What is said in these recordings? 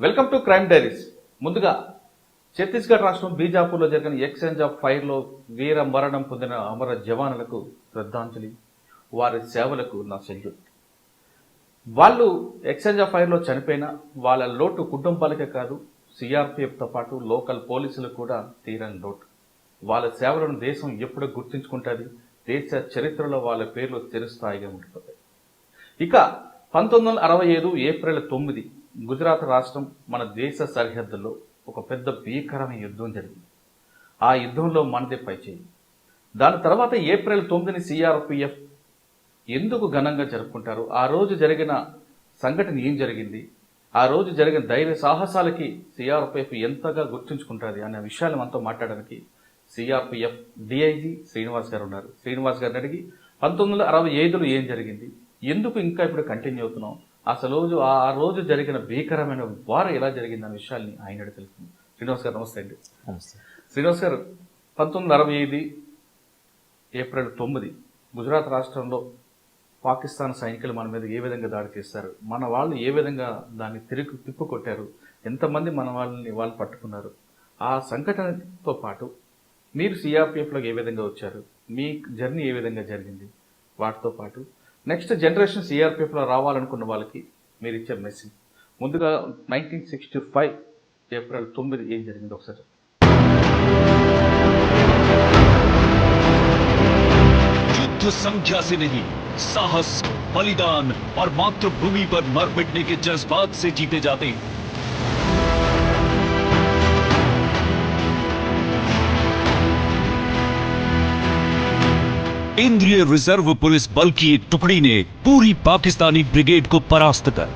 Welcome to crime diaries. ముందుగా ఛత్తీస్గఢ్ రాష్ట్రం బీజాపూర్లో జరిగిన ఎక్స్చేంజ్ ఆఫ్ ఫైర్లో వీర మరణం పొందిన అమర జవానులకు శ్రద్ధాంజలి, వారి సేవలకు నా సెల్యూట్. వాళ్ళు ఎక్స్చేంజ్ ఆఫ్ ఫైర్లో చనిపోయిన వాళ్ళ లోటు కుటుంబాలకే కాదు, సిఆర్పిఎఫ్తో పాటు లోకల్ పోలీసులకు కూడా తీరని లోటు. వాళ్ళ సేవలను దేశం ఎప్పుడూ గుర్తుంచుకుంటుంది. దేశ చరిత్రలో వాళ్ళ పేర్లు చిరస్థాయిగా ఉండిపోతాయి. ఇక 1965 ఏప్రిల్ 9 గుజరాత్ రాష్ట్రం మన దేశ సరిహద్దుల్లో ఒక పెద్ద భీకరమైన యుద్ధం జరిగింది. ఆ యుద్ధంలో మనదే పైచేయి. దాని తర్వాత ఏప్రిల్ 9ని సిఆర్పిఎఫ్ ఎందుకు ఘనంగా జరుపుకుంటారు, ఆ రోజు జరిగిన సంఘటన ఏం జరిగింది, ఆ రోజు జరిగిన ధైర్య సాహసాలకి సిఆర్పిఎఫ్ ఎంతగా గుర్తుంచుకుంటుంది అనే విషయాలు మనతో మాట్లాడడానికి సిఆర్పిఎఫ్ డిఐజీ శ్రీనివాస్ గారు ఉన్నారు. శ్రీనివాస్ గారిని అడిగి 1965లో ఏం జరిగింది, ఎందుకు ఇంకా ఇప్పుడు కంటిన్యూ అవుతున్నాం, అసలు ఆ రోజు జరిగిన భీకరమైన వారం ఎలా జరిగింది అనే విషయాల్ని ఆయన అడిగి తెలుస్తుంది. శ్రీనివాస్ గారు నమస్తే అండి. నమస్తే. శ్రీనివాస్ గారు, 1965 ఏప్రిల్ 9 గుజరాత్ రాష్ట్రంలో పాకిస్తాన్ సైనికులు మన మీద ఏ విధంగా దాడి చేస్తారు, మన వాళ్ళు ఏ విధంగా దాన్ని తిప్పుకొట్టారు, ఎంతమంది మన వాళ్ళు పట్టుకున్నారు, ఆ సంఘటనతో పాటు మీరు సిఆర్పిఎఫ్లోకి ఏ విధంగా వచ్చారు, మీ జర్నీ ఏ విధంగా జరిగింది, వాటితో పాటు నెక్స్ట్ జనరేషన్ సిఆర్పిఎఫ్లో రావాలనుకున్న వాళ్ళకి మీరు ఇచ్చే మెసేజ్. ముందుగా 1965 ఏప్రిల్ 9 ఏం జరిగింది ఒకసారి. युद्ध संख्या से नहीं, साहस, बलिदान और मातृभूमि पर मर मिटने के जज्बात से जीते जाते हैं। केंद्रीय रिजर्व पुलिस बल की एक टुकड़ी ने पूरी पाकिस्तानी ब्रिगेड को परास्त कर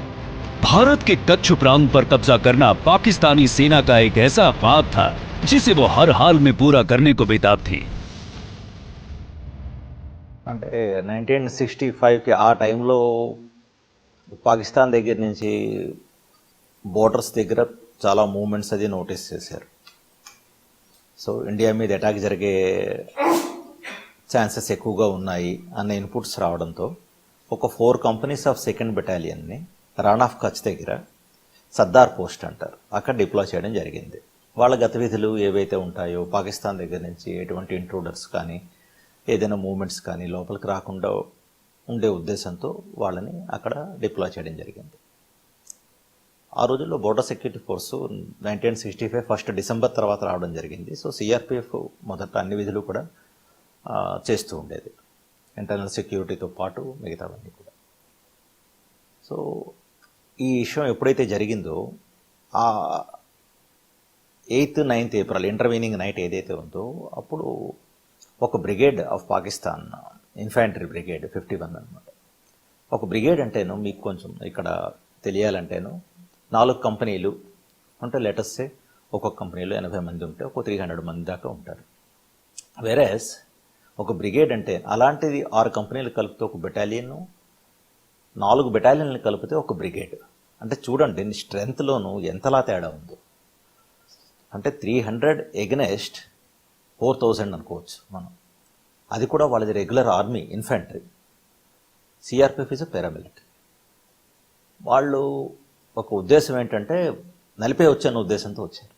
भारत के कच्छ प्रांत पर कब्जा करना पाकिस्तानी सेना का एक ऐसा ख्वाब था जिसे वो हर हाल में पूरा करने को बेताब थी। అంటే 1965కి ఆ టైంలో పాకిస్తాన్ దగ్గర నుంచి బోర్డర్స్ దగ్గర చాలా మూమెంట్స్ అది నోటీస్ చేశారు. సో ఇండియా మీద అటాక్ జరిగే ఛాన్సెస్ ఎక్కువగా ఉన్నాయి అన్న ఇన్పుట్స్ రావడంతో ఒక 4 కంపెనీస్ ఆఫ్ 2nd బెటాలియన్ని రాణ్ ఆఫ్ కచ్ దగ్గర సర్దార్ పోస్ట్ అంటారు, అక్కడ డిప్లాయ్ చేయడం జరిగింది. వాళ్ళ గతివిధులు ఏవైతే ఉంటాయో పాకిస్తాన్ దగ్గర నుంచి ఎటువంటి ఇంట్రూడర్స్ కానీ ఏదైనా మూమెంట్స్ కానీ లోపలికి రాకుండా ఉండే ఉద్దేశంతో వాళ్ళని అక్కడ డిప్లాయ్ చేయడం జరిగింది. ఆ రోజుల్లో బోర్డర్ సెక్యూరిటీ ఫోర్సు 1965 1 డిసెంబర్ తర్వాత రావడం జరిగింది. సో సిఆర్పిఎఫ్ మొదట అన్ని విధులు కూడా చేస్తూ ఉండేది, ఇంటర్నల్ సెక్యూరిటీతో పాటు మిగతావన్నీ కూడా. సో ఈ విషయం ఎప్పుడైతే జరిగిందో ఆ 8th 9th April intervening night ఏదైతే ఉందో అప్పుడు ఒక brigade of Pakistan infantry brigade 51 అనమాట. ఒక బ్రిగేడ్ అంటేను మీకు కొంచెం ఇక్కడ తెలియాలంటేను 4 కంపెనీలు అంటే లెటర్సే ఒక్కొక్క కంపెనీలో 80 మంది ఉంటే ఒక 300 మంది దాకా ఉంటారు. వెరస్ ఒక బ్రిగేడ్ అంటే అలాంటిది 6 కంపెనీలు కలిపితే ఒక బెటాలియన్, 4 బెటాలియన్లు కలిపితే ఒక బ్రిగేడ్. అంటే చూడండి స్ట్రెంగ్త్లోనూ ఎంతలా తేడా ఉందో. అంటే 300 ఎగనెస్ట్ 4000 అనుకోవచ్చు మనం. అది కూడా వాళ్ళది regular army infantry. CRPF is a paramilitary. వాళ్ళు ఒక ఉద్దేశం ఏంటంటే నలిపే వచ్చాను ఉద్దేశంతో వచ్చారు.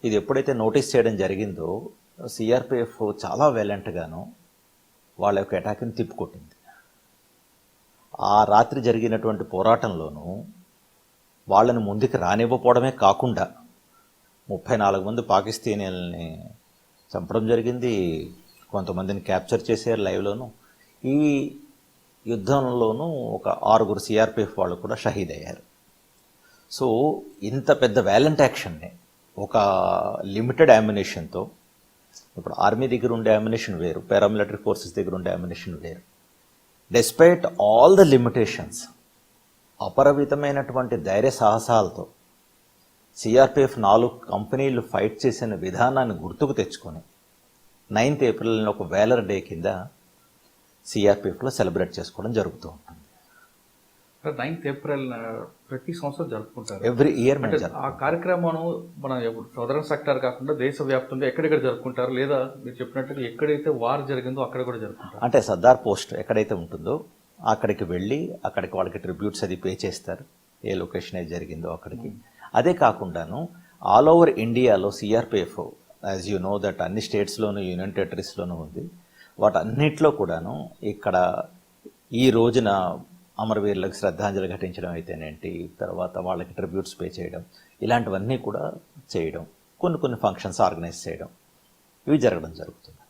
ఇది ఎప్పుడైతే నోటీస్ చేయడం జరిగిందో సిఆర్పిఎఫ్ చాలా వేలెంట్గాను వాళ్ళ యొక్క అటాక్ని తిప్పుకొట్టింది. ఆ రాత్రి జరిగినటువంటి పోరాటంలోనూ వాళ్ళని ముందుకు రానివ్వకపోవడమే కాకుండా 34 మంది పాకిస్తానీలని చంపడం జరిగింది, కొంతమందిని క్యాప్చర్ చేశారు లైవ్లోను. ఈ యుద్ధంలోనూ ఒక 6 సిఆర్పిఎఫ్ వాళ్ళు కూడా షహీద్ అయ్యారు. సో ఇంత పెద్ద వ్యాలెంట్ యాక్షన్ని ఒక లిమిటెడ్ అమ్యునిషన్తో, ఇప్పుడు ఆర్మీ దగ్గర ఉండే అమ్యునిషన్ వేరు, పారామిలిటరీ ఫోర్సెస్ దగ్గర ఉండే అమ్యునిషన్ వేరు, డెస్పైట్ ఆల్ ద లిమిటేషన్స్ అపరిమితమైనటువంటి ధైర్య సాహసాలతో సిఆర్పిఎఫ్ 4 కంపెనీలు ఫైట్ చేసిన విధానాన్ని గుర్తుకు తెచ్చుకొని 9th ఏప్రిల్ని ఒక వేలర్ డే కింద సిఆర్పిఎఫ్లో సెలబ్రేట్ చేసుకోవడం జరుగుతూ ఉంటుంది. 9th ఏప్రిల్ ప్రతి సంవత్సరం జరుపుకుంటారు, ఎవ్రీ ఇయర్. ఆ కార్యక్రమం మన సదరన్ సెక్టార్ కాకుండా దేశవ్యాప్తంగా ఎక్కడెక్కడ జరుపుకుంటారు, లేదా మీరు చెప్పినట్టుగా ఎక్కడైతే వార్ జరిగిందో అక్కడ కూడా జరుపుకుంటారు? అంటే సర్దార్ పోస్ట్ ఎక్కడైతే ఉంటుందో అక్కడికి వెళ్ళి అక్కడికి వాళ్ళకి ట్రిబ్యూట్స్ అది పే చేస్తారు. ఏ లొకేషన్ అయితే జరిగిందో అక్కడికి. అదే కాకుండాను ఆల్ ఓవర్ ఇండియాలో CRPF, as you know that అన్ని స్టేట్స్లోనూ యూనియన్ టెరిటరీస్లోనూ ఉంది. వాటన్నిటిలో కూడాను ఇక్కడ ఈ రోజున అమరవీరులకు శ్రద్ధాంజలి ఘటించడం అయితేనేంటి, తర్వాత వాళ్ళకి ట్రిబ్యూట్స్ పే చేయడం, ఇలాంటివన్నీ కూడా చేయడం, కొన్ని ఫంక్షన్స్ ఆర్గనైజ్ చేయడం, ఇవి జరగడం జరుగుతుంది.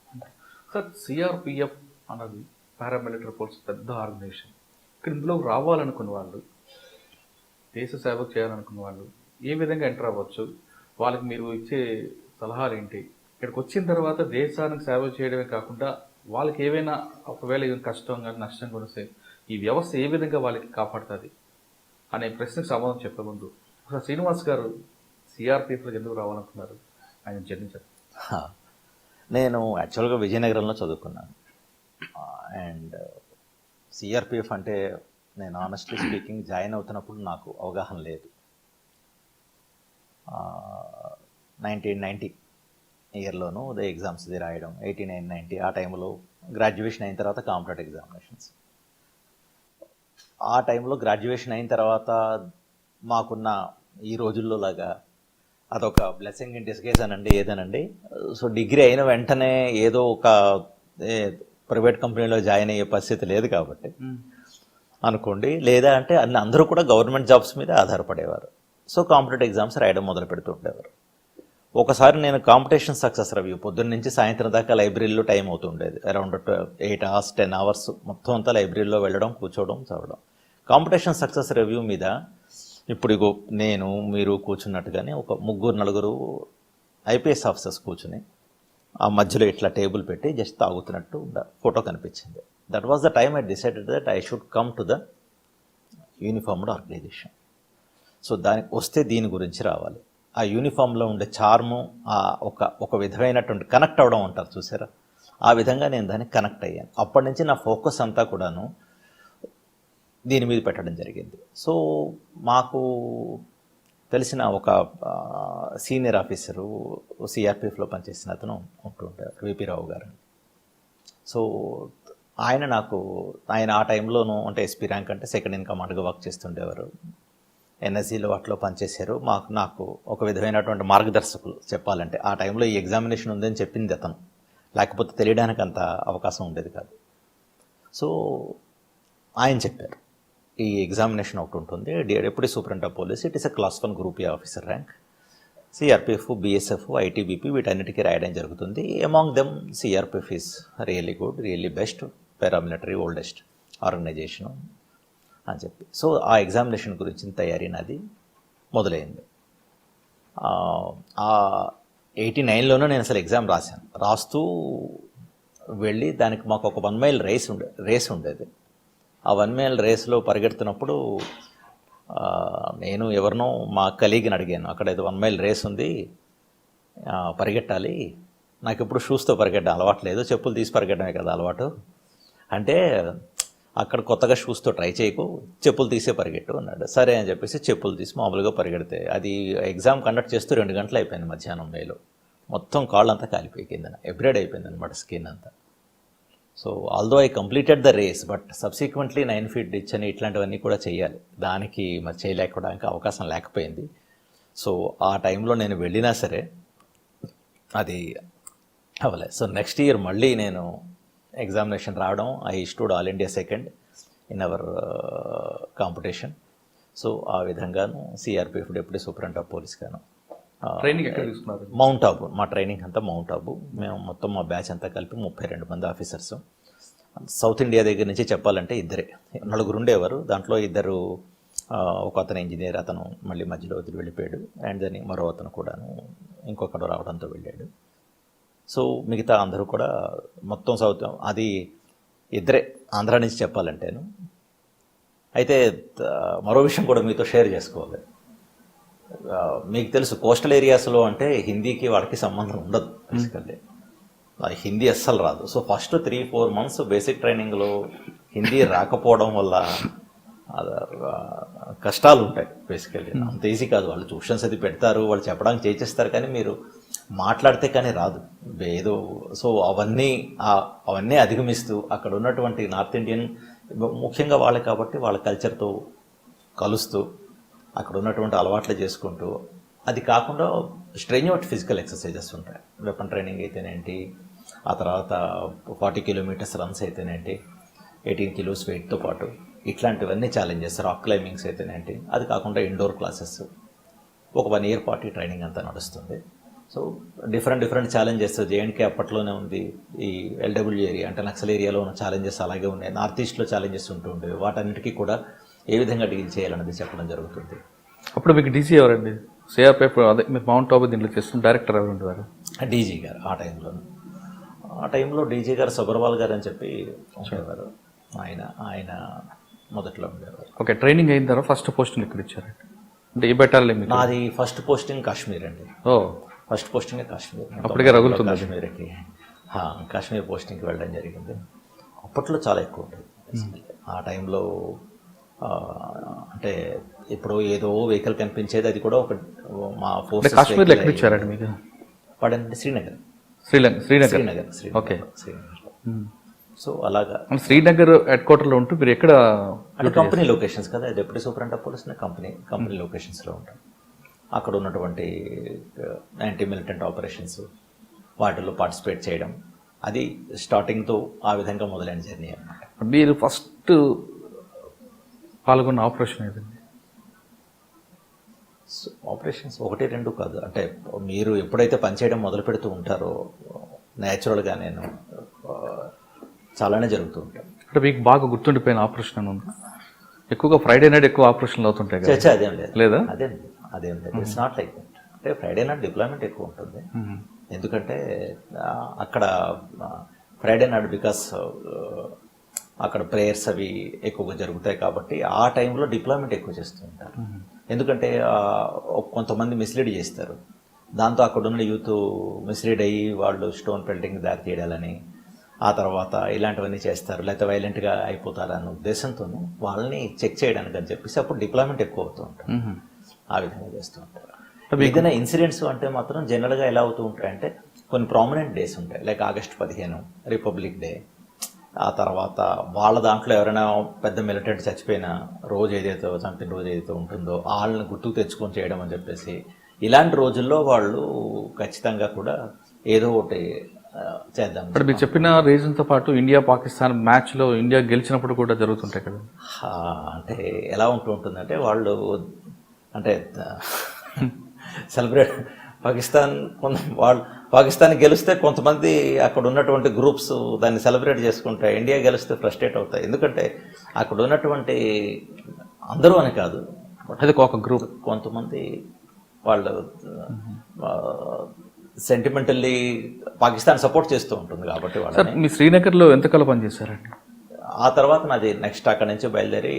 సార్, సిఆర్పిఎఫ్ అన్నది పారామిలిటరీ ఫోర్స్ పెద్ద ఆర్గనైజేషన్. ఇక్కడ ఇందులో రావాలనుకున్న వాళ్ళు, దేశ సేవ చేయాలనుకున్న వాళ్ళు ఏ విధంగా ఎంటర్ అవ్వచ్చు? వాళ్ళకి మీరు ఇచ్చే సలహాలు ఏంటి? ఇక్కడికి వచ్చిన తర్వాత దేశానికి సేవ చేయడమే కాకుండా వాళ్ళకి ఏవైనా ఒకవేళ ఏదైనా కష్టం కానీ నష్టం కొనిస్తే ఈ వ్యవస్థ ఏ విధంగా వాళ్ళకి కాపాడుతుంది అనే ప్రశ్నకు సమాధానం చెప్పే ముందు ఒకసారి శ్రీనివాస్ గారు సిఆర్పిఎఫ్లో ఎందుకు రావాలనుకున్నారు ఆయన జర్నించారు. నేను యాక్చువల్గా విజయనగరంలో చదువుకున్నాను. అండ్ సిఆర్పిఎఫ్ అంటే నేను ఆనెస్ట్లీ స్పీకింగ్ జాయిన్ అవుతున్నప్పుడు నాకు అవగాహన లేదు. 1990 ఇయర్లోనూ ఎగ్జామ్స్ రాయడం, 89-90 ఆ టైంలో గ్రాడ్యుయేషన్ అయిన తర్వాత కాంపిటేటివ్ ఎగ్జామినేషన్స్. ఆ టైంలో గ్రాడ్యుయేషన్ అయిన తర్వాత మాకున్న ఈ రోజుల్లో లాగా అదొక బ్లెస్సింగ్ ఇన్ డిస్గైజ్ అనండి ఏదనండి. సో డిగ్రీ అయిన వెంటనే ఏదో ఒక ప్రైవేట్ కంపెనీలో జాయిన్ అయ్యే పరిస్థితి లేదు కాబట్టి అనుకోండి, లేదా అంటే అందరూ కూడా గవర్నమెంట్ జాబ్స్ మీద ఆధారపడేవారు. సో కాంపిటేటివ్ ఎగ్జామ్స్ రాయడం మొదలు పెడుతూ ఉండేవారు. ఒకసారి నేను కాంపిటీషన్ సక్సెస్ రివ్యూ పొద్దున్న నుంచి సాయంత్రం దాకా లైబ్రరీలో టైం అవుతుండేది. అరౌండ్ 8 hours 10 hours మొత్తం అంతా లైబ్రరీలో వెళ్ళడం, కూర్చోవడం, చదవడం. కాంపిటీషన్ సక్సెస్ రివ్యూ మీద ఇప్పుడు ఇగో నేను మీరు కూర్చున్నట్టుగానే ఒక 3-4 ఐపీఎస్ ఆఫీసర్స్ కూర్చుని ఆ మధ్యలో ఇట్లా టేబుల్ పెట్టి జస్ట్ తాగుతున్నట్టు ఫోటో కనిపించింది. That was the time I decided that I should come to the uniformed organisation. So దానికి వస్తే దీని గురించి రావాలి. ఆ యూనిఫామ్లో ఉండే చార్ము, ఒక విధమైనటువంటి కనెక్ట్ అవ్వడం అంటారు చూసారా, ఆ విధంగా నేను దానికి కనెక్ట్ అయ్యాను. అప్పటి నుంచి నా ఫోకస్ అంతా కూడాను దీని మీద పెట్టడం జరిగింది. సో మాకు తెలిసిన ఒక సీనియర్ ఆఫీసరు సిఆర్పిఎఫ్లో పనిచేసిన అతను ఉంటుంటారు, విపి రావు గారు. సో ఆయన ఆ టైంలోనూ అంటే ఎస్పీ ర్యాంక్ అంటే సెకండ్ ఇన్ కమాండ్గా వర్క్ చేస్తుండేవారు. ఎన్ఎస్జీలో వాటిలో పనిచేశారు. నాకు ఒక విధమైనటువంటి మార్గదర్శకులు చెప్పాలంటే. ఆ టైంలో ఈ ఎగ్జామినేషన్ ఉందని చెప్పింది అతను, లేకపోతే తెలియడానికి అంత అవకాశం ఉండేది కాదు. సో ఆయన చెప్పారు ఈ ఎగ్జామినేషన్ ఒకటి ఉంటుంది, deputy superintendent of police, it is a class 1 group A officer rank. CRPF, BSF, ITBP వీటన్నిటికీ రాయడం జరుగుతుంది. Among them CRPF is really good, really best paramilitary oldest organisation అని చెప్పి. సో ఆ ఎగ్జామినేషన్ గురించి తయారీ నాది మొదలైంది. 89లోనే నేను అసలు ఎగ్జామ్ రాశాను. రాస్తూ వెళ్ళి దానికి మాకు ఒక 1 mile రేస్ ఉండేది. ఆ 1 mile రేస్లో పరిగెడుతున్నప్పుడు నేను ఎవరినో మా కలీగ్ని అడిగాను, అక్కడ ఏదో 1 mile రేస్ ఉంది, పరిగెట్టాలి, నాకు ఎప్పుడు షూస్తో పరిగెట్టడం అలవాటు లేదు, చెప్పులు తీసి పరిగెట్టడమే కదా అలవాటు అంటే, అక్కడ కొత్తగా షూస్తో ట్రై చేయకు, చెప్పులు తీసే పరిగెట్టు అన్నాడు. సరే అని చెప్పేసి చెప్పులు తీసి మామూలుగా పరిగెడితే అది ఎగ్జామ్ కండక్ట్ చేస్తూ 2 గంటలు అయిపోయింది మధ్యాహ్నం వేలో. మొత్తం కాళ్ళంతా కాలిపోయి కింద ఎబ్రేడ్ అయిపోయింది అనమాట స్కిన్ అంతా. So although I completed the race, but subsequently 9 feet ditch అని ఇట్లాంటివన్నీ కూడా చేయాలి. దానికి మరి చేయలేకపోవడానికి అవకాశం లేకపోయింది. సో ఆ టైంలో నేను వెళ్ళినా సరే అది అవ్వలేదు. సో నెక్స్ట్ ఇయర్ మళ్ళీ నేను ఎగ్జామినేషన్ రావడం, I stood all India second in our competition. So ఆ విధంగాను CRPF deputy superintendent of police గాను ట్రైనింగ్ ఎక్కడ తీసుకున్నారు? మౌంట్ ఆబు. మా ట్రైనింగ్ అంతా మౌంట్ ఆబు. మేము మొత్తం మా బ్యాచ్ అంతా కలిపి 32 మంది ఆఫీసర్స్. సౌత్ ఇండియా దగ్గర నుంచి చెప్పాలంటే 4 ఉండేవారు. దాంట్లో 2 ఒక అతను ఇంజనీర్, అతను మళ్ళీ మధ్యలో వదిలి వెళ్ళిపోయాడు. అండ్ దాన్ని మరో అతను కూడాను ఇంకొకడు రావడంతో వెళ్ళాడు. సో మిగతా అందరూ కూడా మొత్తం సౌత్, అది 2 ఆంధ్ర నుంచి చెప్పాలంటేను. అయితే మరో విషయం కూడా మీతో షేర్ చేసుకోవాలి. మీకు తెలుసు కోస్టల్ ఏరియాస్లో అంటే హిందీకి వాళ్ళకి సంబంధం ఉండదు బేసికల్లీ. హిందీ అస్సలు రాదు. సో ఫస్ట్ 3-4 months బేసిక్ ట్రైనింగ్లో హిందీ రాకపోవడం వల్ల కష్టాలు ఉంటాయి బేసికల్లీ. అంత ఈజీ కాదు. వాళ్ళు ట్యూషన్స్ అది పెడతారు, వాళ్ళు చెప్పడానికి చేసేస్తారు, కానీ మీరు మాట్లాడితే కానీ రాదు ఏదో. సో అవన్నీ అధిగమిస్తూ అక్కడ ఉన్నటువంటి నార్త్ ఇండియన్ ముఖ్యంగా వాళ్ళే కాబట్టి వాళ్ళ కల్చర్తో కలుస్తూ అక్కడ ఉన్నటువంటి అలవాట్లు చేసుకుంటూ, అది కాకుండా స్ట్రెన్యూట్ ఫిజికల్ ఎక్సర్సైజెస్ ఉంటాయి. వెపన్ ట్రైనింగ్ అయితేనేంటి, ఆ తర్వాత 40 కిలోమీటర్స్ రన్స్ అయితేనేంటి, 18 కిలోస్ వెయిట్తో పాటు ఇట్లాంటివన్నీ ఛాలెంజెస్, రాక్ క్లైంబింగ్స్ అయితేనేంటి, అది కాకుండా ఇండోర్ క్లాసెస్ ఒక 1 ఇయర్ పాటు ఈ ట్రైనింగ్ అంతా నడుస్తుంది. సో డిఫరెంట్ ఛాలెంజెస్ జేఎండ్కే అప్పట్లోనే ఉంది. ఈ ఎల్డబ్ల్యూ ఏరియా అంటే నక్సల్ ఏరియాలో ఉన్న ఛాలెంజెస్ అలాగే ఉన్నాయి. నార్త్ ఈస్ట్లో ఛాలెంజెస్ ఉంటూ ఉండేవి. వాటన్నిటికీ కూడా ఏ విధంగా డీల్ చేయాలన్నది చెప్పడం జరుగుతుంది. అప్పుడు మీకు డీసీ ఎవరండి? సిఆర్పిఎఫ్ అదే మీరు మౌంట్ ఆబు దీంట్లో చేస్తున్న డైరెక్టర్ ఎవరు ఉండేవారు? డీజీ గారు ఆ టైంలో డీజీ గారు సబర్వాల్ గారు అని చెప్పి ఉండేవారు. ఆయన మొదట్లో ఉండేవారు. ఓకే, ట్రైనింగ్ అయిన తర్వాత ఫస్ట్ పోస్టింగ్ ఇక్కడ ఇచ్చారండి అంటే ఏ బెటాలియన్ మీకు? నాది ఫస్ట్ పోస్టింగ్ కాశ్మీర్ అండి. First posting Kashmir. అప్పటికే రగులుతుంది కాశ్మీర్కి, కాశ్మీర్ పోస్టింగ్కి వెళ్ళడం జరిగింది. అప్పట్లో చాలా ఎక్కువ ఉంటుంది ఆ టైంలో. అంటే ఇప్పుడు ఏదో వెహికల్ కనిపించేది, అది కూడా ఒక మా ఫోర్స్. కాశ్మీర్లో ఎక్కడ ఇచ్చారండి మీకు? పడండి శ్రీనగర్. ఓకే. సో అలాగా శ్రీనగర్ హెడ్ క్వార్టర్లో ఉంటూ మీరు ఎక్కడ అంటే కంపెనీ లొకేషన్స్ కదా, deputy superintendent of police company లొకేషన్స్లో ఉంటాం. అక్కడ ఉన్నటువంటి యాంటీ మిలిటెంట్ ఆపరేషన్స్ వాటిల్లో పార్టిసిపేట్ చేయడం, అది స్టార్టింగ్తో ఆ విధంగా మొదలైన జర్నీ అన్నమాట. మీరు ఫస్ట్ పాల్గొన్న ఆపరేషన్ ఏదండి? ఆపరేషన్స్ 1-2 కాదు. అంటే మీరు ఎప్పుడైతే పనిచేయడం మొదలు పెడుతూ ఉంటారో న్యాచురల్గా నేను చాలానే జరుగుతూ ఉంటాను. అంటే మీకు బాగా గుర్తుండిపోయిన ఆపరేషన్ అని ఉంది? ఎక్కువగా ఫ్రైడే నైట్ ఎక్కువ ఆపరేషన్లు అవుతుంటాయి కదా? అదేం లేదు. లేదా? అదేం లేదు. It's not like that. అంటే ఫ్రైడే నాట్ డిప్లాయ్మెంట్ ఎక్కువ ఉంటుంది. ఎందుకంటే అక్కడ ఫ్రైడే నాట్ బికాస్ అక్కడ ప్రేయర్స్ అవి ఎక్కువగా జరుగుతాయి కాబట్టి ఆ టైంలో డిప్లాయ్మెంట్ ఎక్కువ చేస్తూ ఉంటారు. ఎందుకంటే కొంతమంది మిస్లీడ్ చేస్తారు. దాంతో అక్కడ ఉన్న యూత్ మిస్లీడ్ అయ్యి వాళ్ళు స్టోన్ పెల్టింగ్ దారి తీయడాలని, ఆ తర్వాత ఇలాంటివన్నీ చేస్తారు, లేకపోతే వైలెంట్గా అయిపోతారు అన్న ఉద్దేశంతోనూ వాళ్ళని చెక్ చేయడానికి అని చెప్పేసి అప్పుడు డిప్లాయ్మెంట్ ఎక్కువ అవుతూ ఉంటారు. ఆ విధంగా చేస్తూ ఉంటారు. ఏదైనా ఇన్సిడెంట్స్ అంటే మాత్రం జనరల్గా ఎలా అవుతూ ఉంటాయంటే కొన్ని ప్రామినెంట్ డేస్ ఉంటాయి. లైక్ ఆగస్ట్ 15 రిపబ్లిక్ డే, ఆ తర్వాత వాళ్ళ దాంట్లో ఎవరైనా పెద్ద మిలిటెంట్ చచ్చిపోయిన రోజు ఏదైతే చంపిన రోజు ఏదైతే ఉంటుందో వాళ్ళని గుర్తుకు తెచ్చుకొని చేయడం అని చెప్పేసి ఇలాంటి రోజుల్లో వాళ్ళు ఖచ్చితంగా కూడా ఏదో ఒకటి చేద్దాం. ఇప్పుడు మీరు చెప్పిన రీజన్తో పాటు ఇండియా పాకిస్తాన్ మ్యాచ్లో ఇండియా గెలిచినప్పుడు కూడా జరుగుతుంటాయి కదా? అంటే ఎలా ఉంటుందంటే వాళ్ళు అంటే సెలబ్రేట్ పాకిస్తాన్ గెలిస్తే కొంతమంది అక్కడ ఉన్నటువంటి గ్రూప్స్ దాన్ని సెలబ్రేట్ చేసుకుంటాయి. ఇండియా గెలిస్తే ఫ్రస్ట్రేట్ అవుతాయి. ఎందుకంటే అక్కడ ఉన్నటువంటి అందరూ అని కాదు, అది ఒక గ్రూప్, కొంతమంది వాళ్ళు సెంటిమెంటల్లీ పాకిస్తాన్ సపోర్ట్ చేస్తూ ఉంటుంది కాబట్టి వాళ్ళు. మీ శ్రీనగర్లో ఎంతకాలం పనిచేశారండి? ఆ తర్వాత నాది నెక్స్ట్ అక్కడ నుంచి బయలుదేరి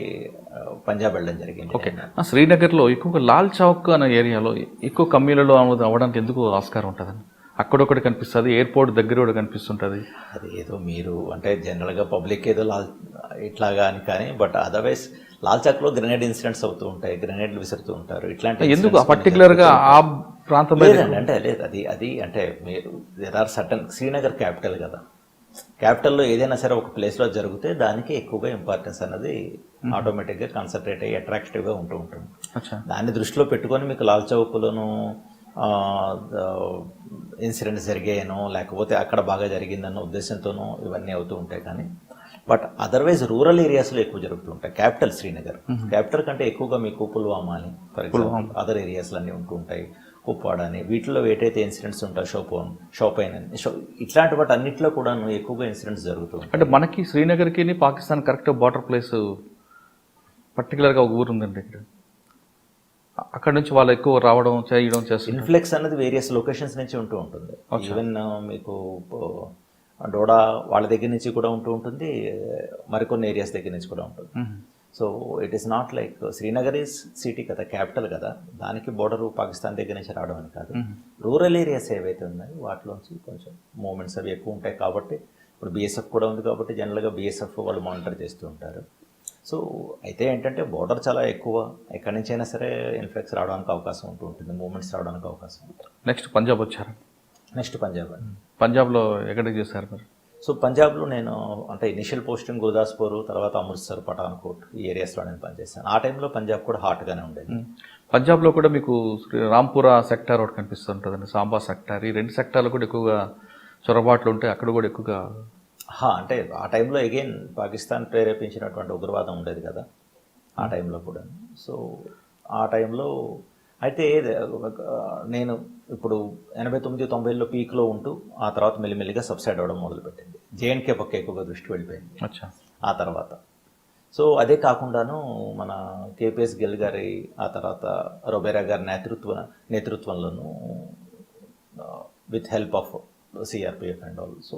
పంజాబ్ వెళ్ళడం జరిగింది. ఓకే. శ్రీనగర్లో ఎక్కువగా లాల్ చౌక్ అనే ఏరియాలో ఎక్కువ కమ్యూనిటీలో అవ్వడానికి ఎందుకు ఆస్కారం ఉంటుందండి? అక్కడొకటి కనిపిస్తుంది, ఎయిర్పోర్ట్ దగ్గర కూడా కనిపిస్తుంటుంది. అది ఏదో మీరు అంటే జనరల్గా పబ్లిక్ ఏదో ఇట్లాగా అని కానీ, బట్ అదర్వైజ్ లాల్ చౌక్లో గ్రెనేడ్ ఇన్సిడెంట్స్ అవుతూ ఉంటాయి, గ్రెనేడ్లు విసురుతూ ఉంటారు. ఇట్లాంటి ఎందుకు పర్టికులర్గా ఆ ప్రాంతం అంటే లేదు, అది అంటే మీరు there are certain, Srinagar capital కదా, క్యాపిటల్లో ఏదైనా సరే ఒక ప్లేస్లో జరిగితే దానికి ఎక్కువగా ఇంపార్టెన్స్ అనేది ఆటోమేటిక్గా కాన్సన్ట్రేట్ అయ్యి అట్రాక్టివ్గా ఉంటూ ఉంటుంది. దాన్ని దృష్టిలో పెట్టుకొని మీకు లాల్ చౌక్లోనూ ఇన్సిడెంట్స్ జరిగాయనో లేకపోతే అక్కడ బాగా జరిగిందన్న ఉద్దేశంతోనూ ఇవన్నీ అవుతూ ఉంటాయి. కానీ బట్ అదర్వైజ్ రూరల్ ఏరియాస్లో ఎక్కువ జరుగుతూ ఉంటాయి. క్యాపిటల్ శ్రీనగర్, క్యాపిటల్ కంటే ఎక్కువగా మీకు పుల్వామా అని ఫర్ ఎగ్జాంపుల్ అదర్ ఏరియాస్లో అన్నీ ఉంటూ ఉంటాయి, కుప్వాడ అని, వీటిలో ఏటైతే ఇన్సిడెంట్స్ ఉంటాయి, షోపైన్ అని, ఇట్లాంటి వాటి అన్నింటిలో కూడా ఎక్కువగా ఇన్సిడెంట్స్ జరుగుతూ ఉంటాయి. అంటే మనకి శ్రీనగర్కి పాకిస్తాన్ కరెక్ట్ బార్డర్ ప్లేస్ పర్టికులర్గా ఒక ఊరు ఉందండి ఇక్కడ, అక్కడ నుంచి వాళ్ళు ఎక్కువ రావడం చేయడం చేస్తారు. ఇన్ఫ్లెక్స్ అనేది వేరియస్ లొకేషన్స్ నుంచి ఉంటూ ఉంటుంది. ఈవెన్ మీకు డోడా వాళ్ళ దగ్గర నుంచి కూడా ఉంటూ ఉంటుంది, మరికొన్ని ఏరియాస్ దగ్గర నుంచి కూడా ఉంటుంది. So it is not like Srinagar is city కదా, క్యాపిటల్ కదా, దానికి బోర్డరు పాకిస్తాన్ దగ్గర నుంచి రావడం అని కాదు. రూరల్ ఏరియాస్ ఏవైతే ఉన్నాయో వాటిలోంచి కొంచెం మూమెంట్స్ అవి ఎక్కువ ఉంటాయి. కాబట్టి ఇప్పుడు బీఎస్ఎఫ్ కూడా ఉంది కాబట్టి జనరల్గా బీఎస్ఎఫ్ వాళ్ళు మానిటర్ చేస్తూ ఉంటారు. సో అయితే ఏంటంటే బోర్డర్ చాలా ఎక్కువ, ఎక్కడి నుంచి అయినా సరే ఇన్ఫ్లెక్స్ రావడానికి అవకాశం ఉంటూ ఉంటుంది, మూమెంట్స్ రావడానికి అవకాశం ఉంటుంది. నెక్స్ట్ పంజాబ్ వచ్చారు? నెక్స్ట్ పంజాబ్ అండి. పంజాబ్లో ఎక్కడికి చేశారు మరి? సో పంజాబ్లో నేను అంటే ఇనిషియల్ పోస్టింగ్ గురుదాస్పూర్, తర్వాత అమృత్సర్, పఠాన్కోట్ ఈ ఏరియాస్లో నేను పనిచేశాను. ఆ టైంలో పంజాబ్ కూడా హాట్గానే ఉండేది. పంజాబ్లో కూడా మీకు రాంపురా సెక్టార్ ఒకటి కనిపిస్తుంటుందండి, సాంబా సెక్టార్. ఈ రెండు సెక్టార్లు కూడా ఎక్కువగా చొరబాట్లు ఉంటాయి, అక్కడ కూడా ఎక్కువగా. అంటే ఆ టైంలో అగైన్ పాకిస్తాన్ ప్రేరేపించినటువంటి ఉగ్రవాదం ఉండేది కదా ఆ టైంలో కూడా. సో ఆ టైంలో అయితే నేను ఇప్పుడు 89-90లో పీక్లో ఉంటూ ఆ తర్వాత మెల్లిమెల్లిగా సబ్సైడ్ అవ్వడం మొదలుపెట్టింది. జేఎన్కే పక్క ఎక్కువగా దృష్టి వెళ్ళిపోయింది అచ్చా. ఆ తర్వాత. సో అదే కాకుండాను మన కేపీఎస్ గిల్ గారి ఆ తర్వాత రొబేరా గారి నేతృత్వంలోనూ with help of CRPF and all, so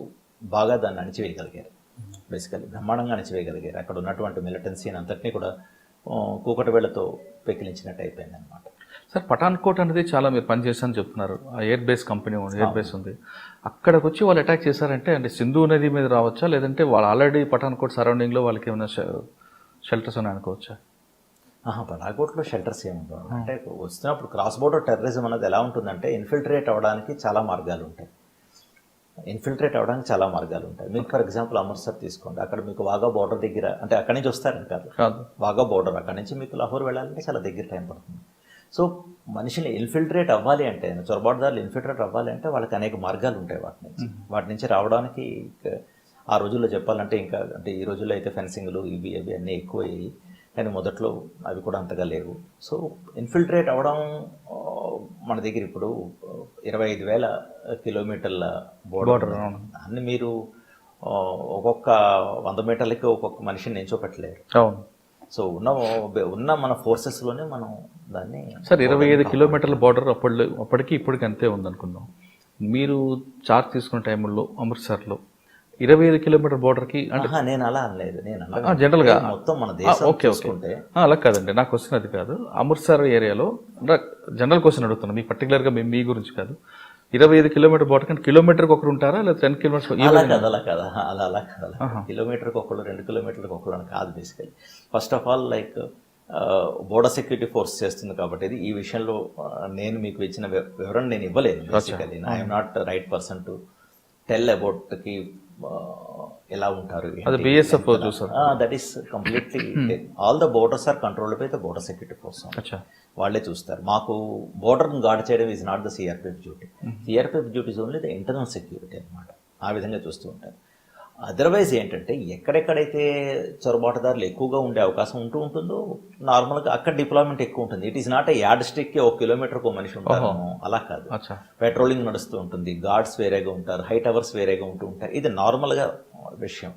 బాగా దాన్ని అణిచివేయగలిగారు. బేసికలీ బ్రహ్మాండంగా అణిచివేయగలిగారు. అక్కడ ఉన్నటువంటి మిలిటెన్సీని అంతటినీ కూడా కూకటి వేళ్లతో పెకిలించినట్టు అయిపోయింది అనమాట. సార్ పఠాన్కోట్ అనేది చాలా మీరు పనిచేస్తారని చెప్తున్నారు. ఆ air base company air base ఉంది, అక్కడికి వచ్చి వాళ్ళు అటాక్ చేశారంటే అంటే సింధు నది మీద రావచ్చా, లేదంటే వాళ్ళు ఆల్రెడీ పఠాన్కోట్ సరౌండింగ్లో వాళ్ళకి ఏమైనా షెల్టర్స్ అని అనుకోవచ్చా? పఠాన్కోట్లో షెల్టర్స్ ఏముండవు. అంటే వస్తున్నప్పుడు క్రాస్ బోర్డర్ టెర్రరిజం అనేది ఎలా ఉంటుందంటే ఇన్ఫిల్ట్రేట్ అవ్వడానికి చాలా మార్గాలు ఉంటాయి. మీకు ఫర్ ఎగ్జాంపుల్ అమృత్సర్ తీసుకోండి, అక్కడ మీకు వాఘా బోర్డర్ దగ్గర, అంటే అక్కడి నుంచి వస్తారని కాదు, వాఘా బోర్డర్ అక్కడి నుంచి మీకు లాహోర్ వెళ్ళాలంటే చాలా దగ్గర టైం పడుతుంది. సో మనిషిని ఇన్ఫిల్ట్రేట్ అవ్వాలి అంటే, చొరబాటుదారులు ఇన్ఫిల్ట్రేట్ అవ్వాలి అంటే వాళ్ళకి అనేక మార్గాలు ఉంటాయి. వాటి నుంచి రావడానికి ఆ రోజుల్లో చెప్పాలంటే ఇంకా అంటే ఈ రోజుల్లో అయితే ఫెన్సింగ్లు ఇవి అన్నీ ఎక్కువయ్యాయి, కానీ మొదట్లో అవి కూడా అంతగా లేవు. సో ఇన్ఫిల్ట్రేట్ అవ్వడం మన దగ్గర ఇప్పుడు 25,000 కిలోమీటర్ల బోర్డర్ అన్ని మీరు ఒక్కొక్క 100 మీటర్లకి ఒక్కొక్క మనిషిని నించోపెట్టలేరు. అవును. సో ఉన్న మన ఫోర్సెస్లోనే మనం దాన్ని. సార్ 25 కిలోమీటర్ల బార్డర్ అప్పటికి ఇప్పటికి అంతే ఉందనుకుందాం. మీరు చార్జ్ తీసుకున్న టైంలో అమృత్సర్లో 25 కిలోమీటర్ బార్డర్కి అంటే నేను అలా అనలేదు, జనరల్గా మొత్తం మన దేశం ఓకే అలా కాదండి, నాకు క్వశ్చన్ అది కాదు. అమృత్సర్ ఏరియాలో జనరల్ క్వశ్చన్ అడుగుతున్నాను, మీ పర్టికులర్గా మీ గురించి కాదు. 25 కిలోమీటర్ బార్డర్ కంటే కిలోమీటర్కి ఒకరు ఉంటారా, లేదా 10 కిలోమీటర్స్? అలా కాదు, కిలోమీటర్కి ఒకళ్ళు 2 కిలోమీటర్కి ఒకళ్ళు అని కాదు. Basically first of all like border security force చేస్తుంది కాబట్టి ఇది ఈ విషయంలో నేను మీకు ఇచ్చిన వివరణ నేను ఇవ్వలేదు. Basically I'm not right person to tell about కి ఎలా ఉంటారు. That is completely all the borders are controlled by the border security force. వాళ్ళే చూస్తారు. మాకు బోర్డర్ని గార్డ్ చేయడం is not the CRPF duty. CRPF duty is only the internal security అనమాట. ఆ విధంగా చూస్తూ ఉంటారు. అదర్వైజ్ ఏంటంటే ఎక్కడెక్కడైతే చొరబాటుదారులు ఎక్కువగా ఉండే అవకాశం ఉంటుందో నార్మల్గా అక్కడ డిప్లాయ్మెంట్ ఎక్కువ ఉంటుంది. ఇట్ ఈస్ నాట్ ఏ యార్డ్ స్టిక్కి 1 కిలోమీటర్కి 1 మనిషి ఉంటారు, అలా కాదు. పెట్రోలింగ్ నడుస్తూ ఉంటుంది, గార్డ్స్ వేరేగా ఉంటారు, హై టవర్స్ వేరేగా ఉంటాయి. ఇది నార్మల్ విషయం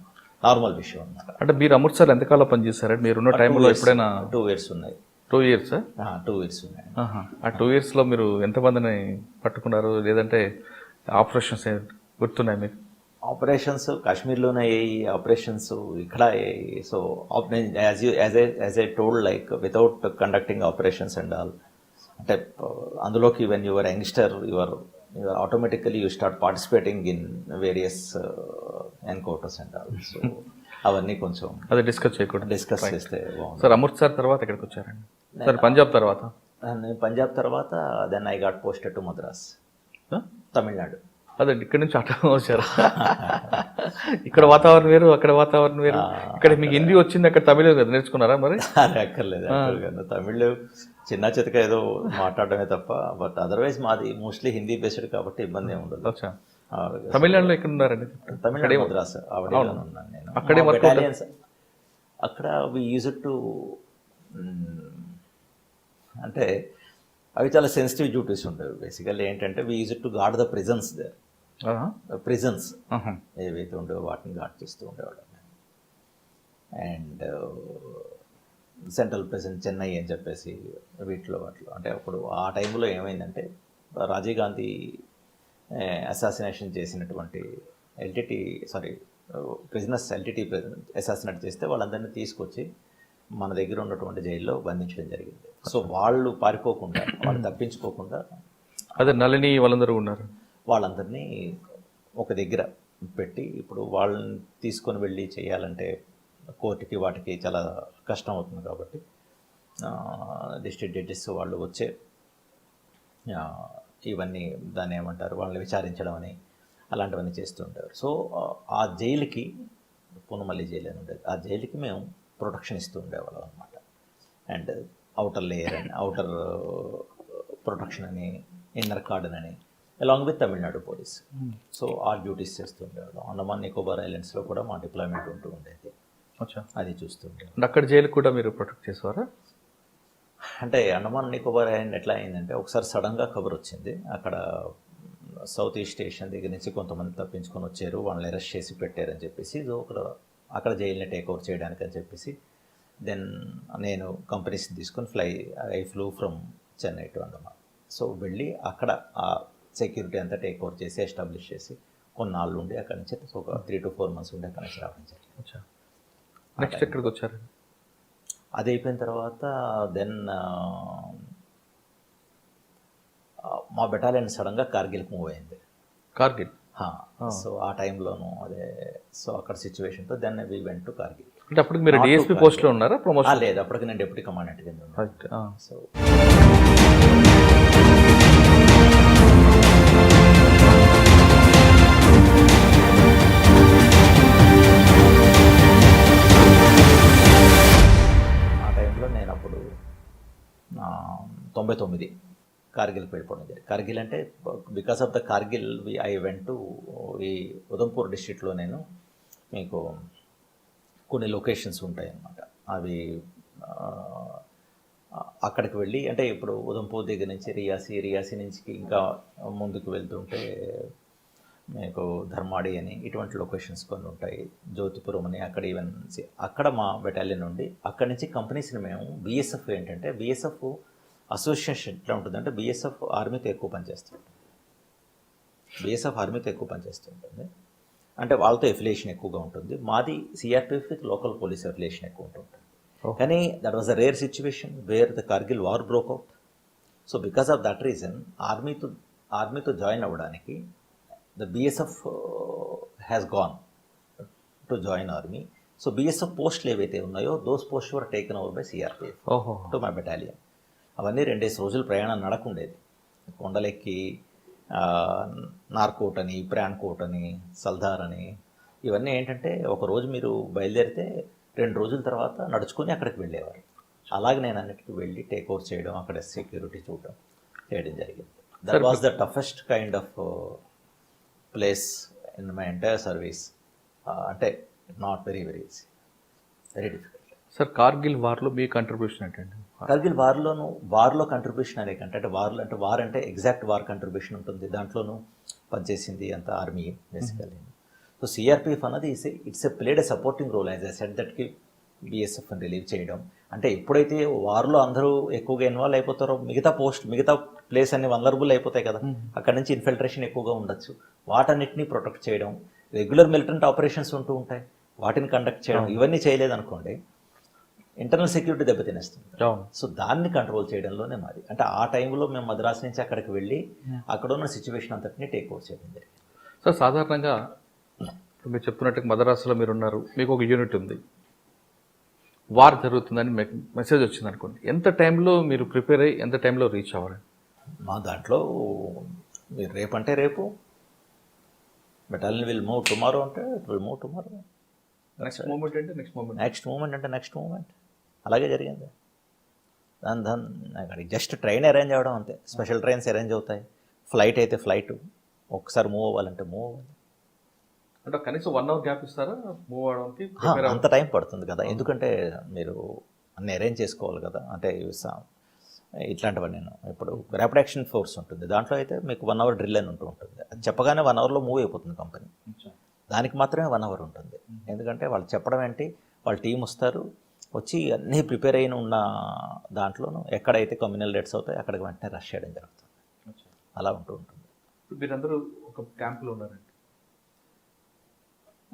అన్నమాట. అంటే మీరు అమృత్సర్ ఎంతకాలం పనిచేశారంటే మీరున్న టైంలో ఎప్పుడైనా? 2 years ఉన్నాయి. 2 years? 2 years ఉన్నాయి. ఆ 2 yearsలో మీరు ఎంతమందిని పట్టుకున్నారు, లేదంటే ఆపరేషన్స్ గుర్తున్నాయి మీకు? ఆపరేషన్స్ కాశ్మీర్లోనే అయ్యాయి, ఆపరేషన్స్ ఇక్కడ అయ్యాయి. So as I told like without conducting operations and all, అంటే అందులోకి when your youngster your automatically you start participating in various encounters and all. So అవన్నీ కొంచెం అదే డిస్కస్ చేస్తే బాగుంది. సార్ అమృత్సర్ తర్వాత ఎక్కడికి వచ్చారండి? సార్ పంజాబ్ తర్వాత? పంజాబ్ తర్వాత then I got posted to Madras, Tamil Nadu. అదే ఇక్కడ నుంచి అట్లా వచ్చారు. ఇక్కడ వాతావరణం వేరు, అక్కడ వాతావరణం వేరు. ఇక్కడ మీకు హిందీ వచ్చింది, అక్కడ తమిళ నేర్చుకున్నారా మరి? అక్కర్లేదు, తమిళ్ చిన్న చితక ఏదో మాట్లాడడమే తప్ప. బట్ అదర్వైజ్ మాది మోస్ట్లీ హిందీ బేస్డ్ కాబట్టి ఇబ్బంది ఏమి ఉండదు. తమిళనాడులో ఎక్కడ ఉన్నారండి? తమిళనాడు మద్రాస్ ఉన్నాను నేను. అక్కడే బెటాలియన్స్ అక్కడ వి యూజ్ టు, అంటే అవి చాలా సెన్సిటివ్ డ్యూటీస్ ఉండేవి. బేసికల్లీ ఏంటంటే we use to guard the prisons there. Prisons ఏవైతే ఉండేవో వాటిని గార్డ్ చేస్తూ ఉండేవాళ్ళం. అండ్ సెంట్రల్ ప్రిజన్ చెన్నై అని చెప్పేసి వాటిలో అంటే అప్పుడు ఆ టైంలో ఏమైందంటే రాజీవ్ గాంధీ అసాసినేషన్ చేసినటువంటి ప్రిజనర్స్ ఎల్టీటీ అసాసినేట్ చేస్తే వాళ్ళందరినీ తీసుకొచ్చి మన దగ్గర ఉన్నటువంటి జైల్లో బంధించడం జరిగింది. సో వాళ్ళు పారిపోకుండా, వాళ్ళు తప్పించుకోకుండా, అదే నళిని వాళ్ళందరూ ఉన్నారు, వాళ్ళందరినీ ఒక దగ్గర పెట్టి ఇప్పుడు వాళ్ళని తీసుకొని వెళ్ళి చేయాలంటే కోర్టుకి వాటికి చాలా కష్టం అవుతుంది. కాబట్టి డిస్ట్రిక్ట్ జడ్జెస్ వాళ్ళు వచ్చే ఇవన్నీ దాన్ని ఏమంటారు, వాళ్ళని విచారించడం అని, అలాంటివన్నీ చేస్తూ ఉండేవారు. సో ఆ జైలుకి పూనమల్లి జైలు అని ఉండేది, ఆ జైలుకి మేము ప్రొటెక్షన్ ఇస్తూ ఉండేవాళ్ళం అనమాట. అండ్ అవుటర్ లేయర్ అని, అవుటర్ ప్రొటెక్షన్ అని, ఇన్నర్ కార్డన్ అని, along with Tamil Nadu police. So ఆ డ్యూటీస్ చేస్తూ ఉండేవాళ్ళం. అండమాన్ నికోబార్ ఐలాండ్స్లో కూడా మా డిప్లాయ్మెంట్ ఉంటూ ఉండేది, అది చూస్తూ ఉండేవాళ్ళం. అక్కడ జైలు కూడా మీరు ప్రొటెక్ట్ చేసేవారా? అంటే అండమాన్ నికోబార్ ఐలాండ్ ఎట్లా అయిందంటే, ఒకసారి సడన్గా ఖబర్ వచ్చింది, అక్కడ సౌత్ ఈస్ట్ స్టేషన్ దగ్గర నుంచి కొంతమంది తప్పించుకొని వచ్చారు, వాళ్ళని అరెస్ట్ చేసి పెట్టారని చెప్పేసి. సో అక్కడ జైల్ని టేక్ ఓవర్ చేయడానికి అని చెప్పేసి దెన్ నేను కంపెనీస్ని తీసుకొని I flu from Chennai to Andaman. So వెళ్ళి అక్కడ ఆ సెక్యూరిటీ అంతా టేక్ ఓవర్ చేసి ఎస్టాబ్లిష్ చేసి కొన్నాళ్ళు ఉండి అక్కడి నుంచి ఒక 3 to 4 months ఉండి అక్కడి నుంచి రావడం జరిగింది. నెక్స్ట్ ఎక్కడికి వచ్చారు? అది అయిపోయిన తర్వాత దెన్ మా బెటాలియన్ సడన్గా కార్గిల్కి మూవ్ అయింది. కార్గిల్? సో ఆ టైంలోనూ అదే, సో అక్కడ సిచ్యువేషన్తో then we went to Kargil. అంటే అప్పటికి మీరు డిఎస్పీ పోస్ట్లో ఉన్నారా? ప్రమోషన్ లేదు, అప్పటికి నేను డిప్యూటీ కమాండెంట్ కింద ఉన్నాను. సో ఆ టైంలో నేను అప్పుడు 99 కార్గిల్కి వెళ్ళిపోవడం జరిగింది. కార్గిల్ అంటే because of the Kargil I went to ఈ ఉదంపూర్ డిస్ట్రిక్ట్లో నేను మీకు కొన్ని లొకేషన్స్ ఉంటాయి అన్నమాట. అవి అక్కడికి వెళ్ళి, అంటే ఇప్పుడు ఉదంపూర్ దగ్గర నుంచి రియాసీ నుంచి ఇంకా ముందుకు వెళ్తుంటే మీకు ధర్మాడి అని ఇటువంటి లొకేషన్స్ కొన్ని ఉంటాయి, జ్యోతిపురం అని, అక్కడ ఈవెన్ అక్కడ మా బెటాలియన్ నుండి అక్కడి నుంచి కంపెనీస్ని మేము బీఎస్ఎఫ్ ఏంటంటే, బీఎస్ఎఫ్ అసోసియేషన్ ఎట్లా ఉంటుందంటే, బీఎస్ఎఫ్ ఆర్మీతో ఎక్కువ పనిచేస్తుంటుంది, అంటే వాళ్ళతో ఎఫిలియేషన్ ఎక్కువగా ఉంటుంది. మాది CRPF with local police affiliation ఎక్కువ ఉంటుంది. కానీ that was a rare situation where the Kargil war broke out. So because of that reason ఆర్మీతో జాయిన్ అవ్వడానికి the BSF has gone to join army. So BSF పోస్టులు ఏవైతే ఉన్నాయో those post were taken over by CRPF to my battalion. అవన్నీ 2 రోజులు ప్రయాణం నడకుండేది, కొండలెక్కి నార్కోట్ అని, ప్రాన్కోట్ అని, సల్దార్ అని, ఇవన్నీ ఏంటంటే ఒకరోజు మీరు బయలుదేరితే 2 రోజుల తర్వాత నడుచుకొని అక్కడికి వెళ్ళేవారు. అలాగే నేను అన్నిటికీ వెళ్ళి టేక్ ఓవర్ చేయడం, అక్కడ సెక్యూరిటీ చేయడం జరిగింది. That was the toughest kind of place in my entire service. అంటే not very easy, very difficult. Sir, Kargil వార్లో మీ కంట్రిబ్యూషన్ ఏంటండి? కార్గిల్ వార్లో కంట్రిబ్యూషన్ అనే కంటే, అంటే వార్ అంటే ఎగ్జాక్ట్ వార్ కంట్రిబ్యూషన్ ఉంటుంది, దాంట్లోనూ పనిచేసింది అంత ఆర్మీ బేసికల్లీ. సో సిఆర్పిఎఫ్ అన్నది it's played a supporting role as a set దట్కి బిఎస్ఎఫ్ని రిలీవ్ చేయడం. అంటే ఎప్పుడైతే వార్లో అందరూ ఎక్కువగా ఇన్వాల్వ్ అయిపోతారో మిగతా ప్లేస్ అన్ని వల్నరబుల్ అయిపోతాయి కదా, అక్కడ నుంచి ఇన్ఫిల్ట్రేషన్ ఎక్కువగా ఉండొచ్చు, వాటన్నిటిని ప్రొటెక్ట్ చేయడం, రెగ్యులర్ మిలిటెంట్ ఆపరేషన్స్ ఉంటూ ఉంటాయి, వాటిని కండక్ట్ చేయడం, ఇవన్నీ చేయలేదనుకోండి ఇంటర్నల్ సెక్యూరిటీ దెబ్బతినేస్తుంది. సో దాన్ని కంట్రోల్ చేయడంలోనే మాది. అంటే ఆ టైంలో మేము మద్రాసు నుంచి అక్కడికి వెళ్ళి అక్కడ ఉన్న సిచ్యువేషన్ అంతటిని టేక్ ఓవర్ చేయడం జరిగింది. సో సాధారణంగా మీరు చెప్తున్నట్టు మద్రాసులో మీరు ఉన్నారు, మీకు ఒక యూనిట్ ఉంది, వార్ జరుగుతుందని మీకు మెసేజ్ వచ్చింది అనుకోండి, ఎంత టైంలో మీరు ప్రిపేర్ అయ్యి ఎంత టైంలో రీచ్ అవ్వాలి? మా దాంట్లో మీరు రేపు అంటే రేపు, బెటాలియన్ విల్ మూవ్ టుమారో అంటే it will move tomorrow, next moment అంటే నెక్స్ట్ మూమెంట్ అలాగే జరిగింది. దాని జస్ట్ ట్రైన్ అరేంజ్ అవ్వడం అంతే. స్పెషల్ ట్రైన్స్ అరేంజ్ అవుతాయి, ఫ్లైట్ అయితే ఫ్లైట్, ఒక్కసారి మూవ్ అవ్వాలంటే మూవ్ అవ్వాలి. అంటే కనీసం 1 hour గ్యాప్ ఇస్తారా మూవ్ అవడానికి? అంత టైం పడుతుంది కదా, ఎందుకంటే మీరు అన్ని అరేంజ్ చేసుకోవాలి కదా. అంటే ఇట్లాంటివన్నీ ఇప్పుడు ర్యాపిడ్ యాక్షన్ ఫోర్స్ ఉంటుంది, దాంట్లో అయితే మీకు 1 hour డ్రిల్ అని ఉంటుంది. అది చెప్పగానే 1 hourలో మూవ్ అయిపోతుంది కంపెనీ, దానికి మాత్రమే 1 hour ఉంటుంది. ఎందుకంటే వాళ్ళు చెప్పడం ఏంటి, వాళ్ళ టీం వస్తారు, వచ్చి అన్నీ ప్రిపేర్ అయిన ఉన్న దాంట్లోనూ ఎక్కడైతే కమ్యూనల్ డెట్స్ అవుతాయి అక్కడికి వెంటనే రష్ చేయడం జరుగుతుంది. అలా ఉంటుంది. మీరందరూ ఒక క్యాంపులో ఉన్నారండి,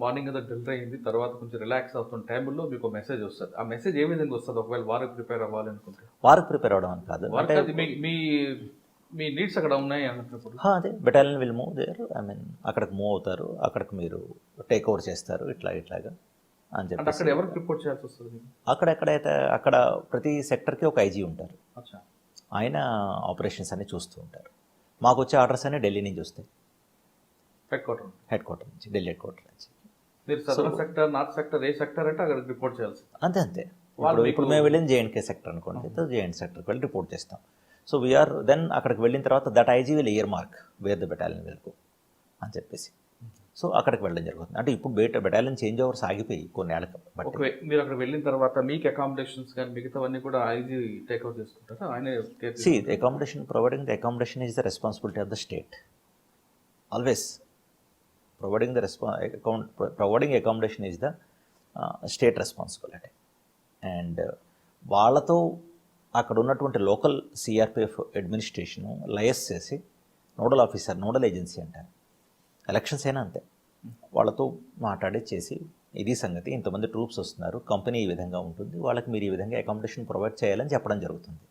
మార్నింగ్ అంతా డ్రిల్ అయ్యింది, తర్వాత కొంచెం రిలాక్స్ అవుతున్న టైంలో మీకు మెసేజ్ వస్తుంది. ఆ మెసేజ్ ఏ విధంగా వస్తుంది? ఒకవేళ వారికి ప్రిపేర్ అవ్వాలనుకుంటే? వారికి ప్రిపేర్ అవ్వడం అని కాదు, మీ నీడ్స్ అక్కడ ఉన్నాయి అన్నప్పుడు అదే బెటాలియన్ విల్ మూవ్ దేర్, అక్కడికి మూవ్ అవుతారు, అక్కడికి మీరు టేక్ ఓవర్ చేస్తారు, ఇట్లాగా అని చెప్పి. అక్కడ ఎవరికి రిపోర్ట్ చేయాల్సి వస్తుంది? అక్కడ ప్రతి సెక్టర్కి ఒక ఐజీ ఉంటారు, ఆయన ఆపరేషన్స్ అన్ని చూస్తూ ఉంటారు. మాకు వచ్చే ఆర్డర్స్ అన్నీ ఢిల్లీ నుంచి వస్తాయి. హెడ్ క్వార్టర్ నుంచి, ఢిల్లీ హెడ్ క్వార్టర్ నుంచి. మీరు సదరన్ సెక్టర్, నార్త్ సెక్టర్, ఏ సెక్టర్ అంటే అక్కడికి రిపోర్ట్ చేయాల్సి. అంతే. ఇప్పుడు మేము వెళ్ళిన జేఎండ్కే సెక్టర్ అనుకోండి, జేఎండ్ సెక్టర్కి వెళ్ళి రిపోర్ట్ చేస్తాం. సో వీఆర్ దెన్ అక్కడికి వెళ్ళిన తర్వాత that IG will year mark wear the battalion వెళ్ళకు అని చెప్పేసి. సో అక్కడికి వెళ్ళడం జరుగుతుంది. అంటే ఇప్పుడు బెటాలియన్ చేంజ్ ఓవర్స్ ఆగిపోయి కొన్ని ఏళ్ళకి. బట్ మీరు అక్కడ వెళ్ళిన తర్వాత మీకు అకామిడేషన్స్ కానీ మిగతావన్నీ కూడా ఐజీ టేక్ ఓవర్ చేసుకుంటారా? ఆయన accommodation, providing the accommodation is the responsibility of the state. Always providing accommodation is the state responsibility. And వాళ్ళతో అక్కడ ఉన్నటువంటి లోకల్ సిఆర్పిఎఫ్ అడ్మినిస్ట్రేషను లయస్ చేసి నోడల్ ఆఫీసర్, నోడల్ ఏజెన్సీ అంటారు, ఎలక్షన్స్ అయినా అంతే, వాళ్ళతో మాట్లాడి చేసి ఇది సంగతి, ఇంతమంది ట్రూప్స్ వస్తున్నారు, కంపెనీ ఈ విధంగా ఉంటుంది, వాళ్ళకి మీరు ఈ విధంగా అకామిడేషన్ ప్రొవైడ్ చేయాలని చెప్పడం జరుగుతుంది.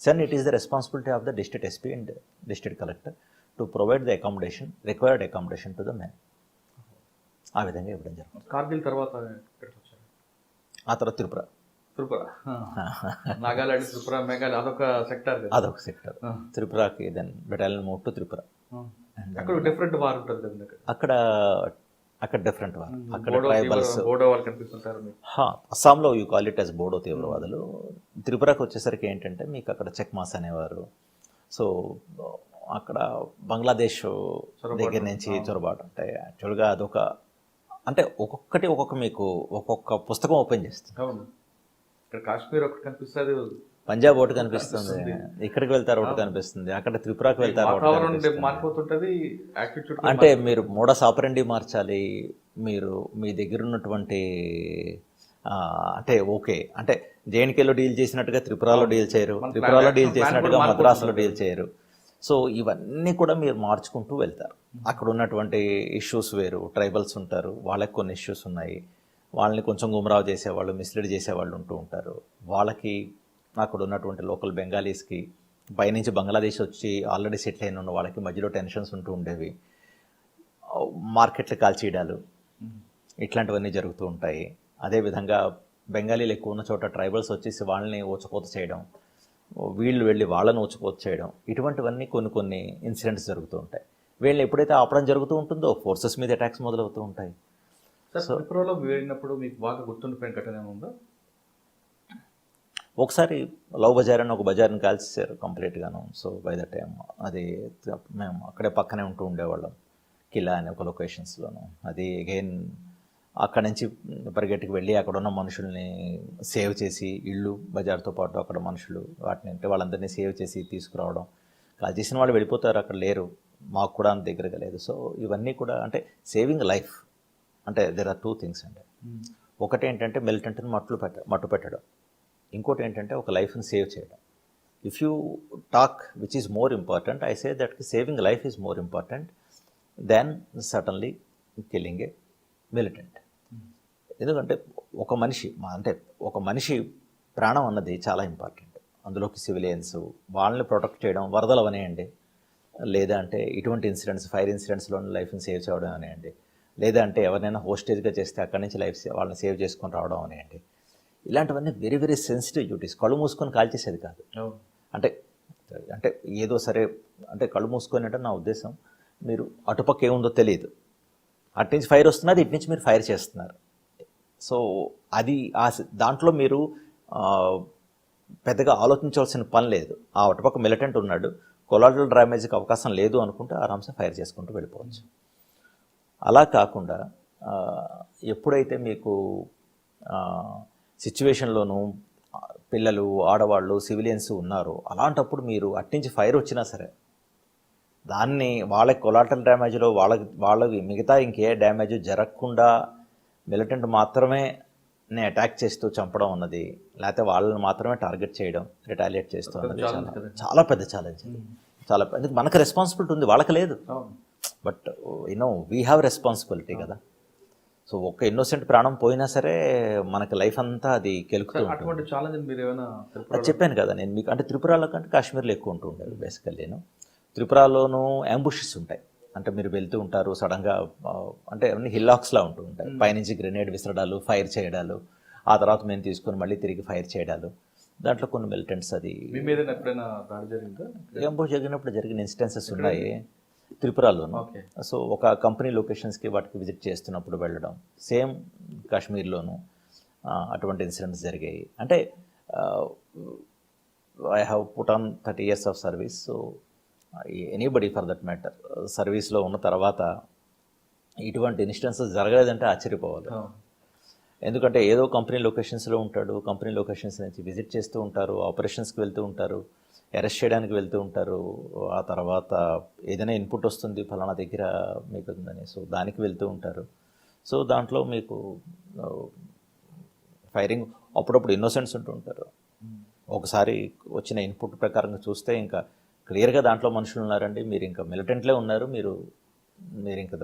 Then it is the responsibility of the district SP and district collector to provide the accommodation, required accommodation to the men. ఆ విధంగా ఇవ్వడం జరుగుతుంది. కార్గిల్ తర్వాత ఆ తర్వాత త్రిపుర, నాగాలాండ్, త్రిపుర, మేఘాలయ అదొక సెక్టర్. త్రిపురకి then battalion move to Tripura. అక్కడ డిఫరెంట్ వార్ ఉంటుంది కదా. అక్కడ డిఫరెంట్ వార్. అక్కడ ట్రైబల్స్, బోడో వాళ్ళు కనిపిస్తుంటారు. అస్సాంలో you call it as Bodo తీవ్రవాదులు. త్రిపురకు వచ్చేసరికి ఏంటంటే మీకు అక్కడ చెక్మాస్ అనేవారు. సో అక్కడ బంగ్లాదేశ్ దగ్గర నుంచి చొరబాటు ఉంటాయి. యాక్చువల్గా అదొక, అంటే ఒక్కొక్క మీకు ఒక్కొక్క పుస్తకం ఓపెన్ చేస్తుంది. ఇక్కడ కాశ్మీర్ ఒకటి కనిపిస్తుంది, పంజాబ్ ఒకటి కనిపిస్తుంది, ఇక్కడికి వెళ్తారు ఒకటి కనిపిస్తుంది, అక్కడ త్రిపురకి వెళ్తారు మారిపోతుంటది. అంటే మీరు మోడస్ ఆపరెండి మార్చాలి. మీరు మీ దగ్గర ఉన్నటువంటి అంటే ఓకే, అంటే జేఎన్కేలో డీల్ చేసినట్టుగా త్రిపురలో డీల్ చేయరు, త్రిపురలో డీల్ చేసినట్టుగా మద్రాసులో డీల్ చేయరు. సో ఇవన్నీ కూడా మీరు మార్చుకుంటూ వెళ్తారు. అక్కడ ఉన్నటువంటి ఇష్యూస్ వేరు, ట్రైబల్స్ ఉంటారు, వాళ్ళకి కొన్ని ఇష్యూస్ ఉన్నాయి, వాళ్ళని కొంచెం గుమరావు చేసేవాళ్ళు, మిస్లీడ్ చేసేవాళ్ళు ఉంటూ ఉంటారు. వాళ్ళకి అక్కడ ఉన్నటువంటి లోకల్ బెంగాలీస్కి పైనుంచి బంగ్లాదేశ్ వచ్చి ఆల్రెడీ సెటిల్ అయిన ఉన్న వాళ్ళకి మధ్యలో టెన్షన్స్ ఉంటూ ఉండేవి. మార్కెట్లు కాల్చేయడాలు ఇట్లాంటివన్నీ జరుగుతూ ఉంటాయి. అదేవిధంగా బెంగాలీలు ఎక్కువ ఉన్న చోట ట్రైబల్స్ వచ్చేసి వాళ్ళని ఊచకోత చేయడం, వీళ్ళు వెళ్ళి వాళ్ళని ఊచకోత చేయడం, ఇటువంటివన్నీ కొన్ని ఇన్సిడెంట్స్ జరుగుతూ ఉంటాయి. వీళ్ళని ఎప్పుడైతే ఆపడం జరుగుతూ ఉంటుందో ఫోర్సెస్ మీద అటాక్స్ మొదలవుతూ ఉంటాయి. త్రిపురలో వెళ్ళినప్పుడు మీకు బాగా గుర్తుండిపోయిన ఘటన ఉందా? ఒకసారి లవ్ బజార్ అని ఒక బజార్ని కాల్చేశారు కంప్లీట్గాను. సో బై ద టైం అది మేము అక్కడే పక్కనే ఉంటూ ఉండేవాళ్ళం, కిలా అనే ఒక లొకేషన్స్లోను. అది అగైన్ అక్కడి నుంచి పరిగెట్టుకు వెళ్ళి అక్కడ ఉన్న మనుషుల్ని సేవ్ చేసి, ఇళ్ళు బజార్తో పాటు అక్కడ మనుషులు వాటిని అంటే వాళ్ళందరినీ సేవ్ చేసి తీసుకురావడం. కాల్ చేసిన వాళ్ళు వెళ్ళిపోతారు, అక్కడ లేరు, మాకు కూడా అంత దగ్గరగా లేదు. సో ఇవన్నీ కూడా అంటే సేవింగ్ లైఫ్. అంటే దెర్ ఆర్ టూ థింగ్స్ అండి. ఒకటి ఏంటంటే మిలిటెంట్ని మట్టు పెట్టడం, ఇంకోటి ఏంటంటే ఒక లైఫ్ని సేవ్ చేయడం. If you talk which is more important, I say that saving life is more important then suddenly killing a militant. ఎందుకంటే ఒక మనిషి ప్రాణం అన్నది చాలా ఇంపార్టెంట్. అందులోకి సివిలియన్స్, వాళ్ళని ప్రొటెక్ట్ చేయడం, వరదలు అనేయండి, లేదా అంటే ఇటువంటి ఇన్సిడెంట్స్, ఫైర్ ఇన్సిడెంట్స్లో లైఫ్ని సేవ్ చేయడం అనేయండి, లేదా అంటే ఎవరినైనా హోస్టేజ్గా చేస్తే అక్కడి నుంచి వాళ్ళని సేవ్ చేసుకొని రావడం అనేయండి. ఇలాంటివన్నీ వెరీ వెరీ సెన్సిటివ్ డ్యూటీస్. కళ్ళు మూసుకొని కాల్చేసేది కాదు. అంటే ఏదో సరే అంటే కళ్ళు మూసుకొని అంటే నా ఉద్దేశం, మీరు అటుపక్క ఏముందో తెలియదు, అటు నుంచి ఫైర్ వస్తున్నది, ఇటు నుంచి మీరు ఫైర్ చేస్తున్నారు. సో అది దాంట్లో మీరు పెద్దగా ఆలోచించాల్సిన పని లేదు. ఆ అటుపక్క మిలిటెంట్ ఉన్నాడు, కొలాటరల్ డ్యామేజ్కి అవకాశం లేదు అనుకుంటే ఆరామ్సే ఫైర్ చేసుకుంటూ వెళ్ళిపోవచ్చు. అలా కాకుండా ఎప్పుడైతే మీకు సిచ్యువేషన్లోనూ పిల్లలు, ఆడవాళ్ళు, సివిలియన్స్ ఉన్నారు, అలాంటప్పుడు మీరు అట్నుంచి ఫైర్ వచ్చినా సరే దాన్ని వాళ్ళకి కొలాటరల్ డ్యామేజ్లో వాళ్ళకి మిగతా ఇంకే డ్యామేజ్ జరగకుండా మిలిటెంట్ మాత్రమే అటాక్ చేస్తూ చంపడం అన్నది, లేకపోతే వాళ్ళని మాత్రమే టార్గెట్ చేయడం, రిటాలియేట్ చేస్తూ అన్నది చాలా పెద్ద ఛాలెంజ్. చాలా మనకు రెస్పాన్సిబిలిటీ ఉంది, వాళ్ళకి లేదు. బట్ వీ హ్యావ్ రెస్పాన్సిబిలిటీ కదా. సో ఒక్క ఇన్నోసెంట్ ప్రాణం పోయినా సరే మనకి లైఫ్ అంతా అది కెలుకుతూ ఉంటుంది. అది చెప్పాను కదా నేను మీకు. అంటే త్రిపురలో కంటే కాశ్మీర్లో ఎక్కువ ఉంటూ ఉండేది బేసికల్. నేను త్రిపురలోనూ అంబుషెస్ ఉంటాయి. అంటే మీరు వెళ్తూ ఉంటారు సడన్గా, అంటే అన్ని హిల్లాక్స్లా ఉంటూ ఉంటాయి. పైనుంచి గ్రెనేడ్ విసరడాలు, ఫైర్ చేయడాలు, ఆ తర్వాత మేము తీసుకొని మళ్ళీ తిరిగి ఫైర్ చేయడాలు. దాంట్లో కొన్ని మిలిటెంట్స్ అది అంబుష్ జరిగినప్పుడు జరిగిన ఇన్స్టెన్సెస్ ఉన్నాయి. త్రిపురలోను. ఓకే. సో ఒక కంపెనీ లొకేషన్స్కి వాటికి విజిట్ చేస్తున్నప్పుడు వెళ్ళడం, సేమ్ కాశ్మీర్లోను అటువంటి ఇన్సిడెంట్స్ జరిగాయి. అంటే I have put on 30 years of service. So anybody for that matter సర్వీస్లో ఉన్న తర్వాత ఇటువంటి ఇన్సిడెన్సెస్ జరగలేదంటే ఆశ్చర్యపోవాలి. ఎందుకంటే ఏదో కంపెనీ లొకేషన్స్లో ఉంటాడు, కంపెనీ లొకేషన్స్ నుంచి విజిట్ చేస్తూ ఉంటారు, ఆపరేషన్స్కి వెళ్తూ ఉంటారు, అరెస్ట్ చేయడానికి వెళ్తూ ఉంటారు, ఆ తర్వాత ఏదైనా ఇన్పుట్ వస్తుంది ఫలానా దగ్గర మీకు ఉందని, సో దానికి వెళ్తూ ఉంటారు. సో దాంట్లో మీకు ఫైరింగ్ అప్పుడప్పుడు ఇన్నోసెంట్స్ ఉంటూ ఉంటారు. ఒకసారి వచ్చిన ఇన్పుట్ ప్రకారంగా చూస్తే ఇంకా క్లియర్గా దాంట్లో మనుషులు ఉన్నారండి, మీరు ఇంకా మిలిటెంట్లే ఉన్నారు, మీరు ఇంకా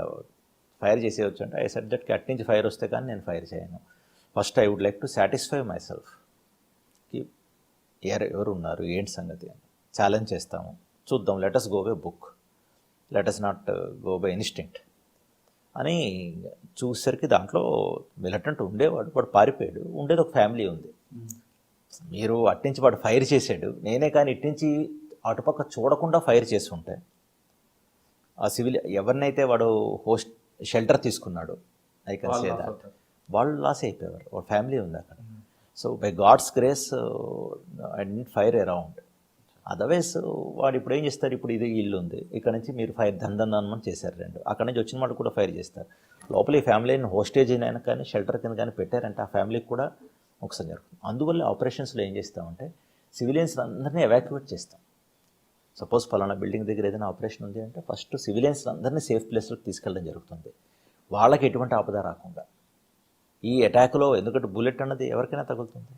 ఫైర్ చేసేయచ్చు అంటే ఐ సెడ్ దట్ అట్ నుంచి ఫైర్ వస్తే కానీ నేను ఫైర్ చేయను. First I would like to satisfy myself కి ఎవరు ఉన్నారు ఏంటి సంగతి అని ఛాలెంజ్ చేస్తాము, చూద్దాం, let's go by book, let's not go by instinct అని చూసేసరికి దాంట్లో మిలిటెంట్ ఉండేవాడు, వాడు పారిపోయాడు, ఉండేది ఒక ఫ్యామిలీ ఉంది. మీరు అట్నుంచి వాడు ఫైర్ చేశాడు, నేనే కానీ ఇట్నుంచి అటుపక్క చూడకుండా ఫైర్ చేసి ఉంటే ఆ సివిల్ ఎవరినైతే వాడు హోస్ట్ షెల్టర్ తీసుకున్నాడు ఐ కెన్ సే దాట్ వాళ్ళు లాస్ అయిపోయేవారు, వాళ్ళ ఫ్యామిలీ ఉంది అక్కడ. So by God's grace I didn't fire around. Otherwise వాడు ఇప్పుడు ఏం చేస్తారు, ఇప్పుడు ఇది ఇల్లు ఉంది, ఇక్కడ నుంచి మీరు ఫైర్ దందనం చేశారు రెండు, అక్కడ నుంచి వచ్చిన వాడు కూడా ఫైర్ చేస్తారు, లోపల ఈ ఫ్యామిలీని హోస్టేజ్ అయినా కానీ షెల్టర్ కింద కానీ పెట్టారంటే ఆ ఫ్యామిలీకి కూడా ఒకసారి జరుగుతుంది. అందువల్ల ఆపరేషన్స్లో ఏం చేస్తామంటే సివిలియన్స్ అందరినీ ఎవాక్యువేట్ చేస్తాం. సపోజ్ ఫలానా బిల్డింగ్ దగ్గర ఏదైనా ఆపరేషన్ ఉంది అంటే ఫస్ట్ సివిలియన్స్ అందరినీ సేఫ్ ప్లేస్లోకి తీసుకెళ్ళడం జరుగుతుంది, వాళ్ళకి ఎటువంటి ఆపద రాకుండా. ఈ అటాక్లో ఎందుకంటే బుల్లెట్ అన్నది ఎవరికైనా తగులుతుంది,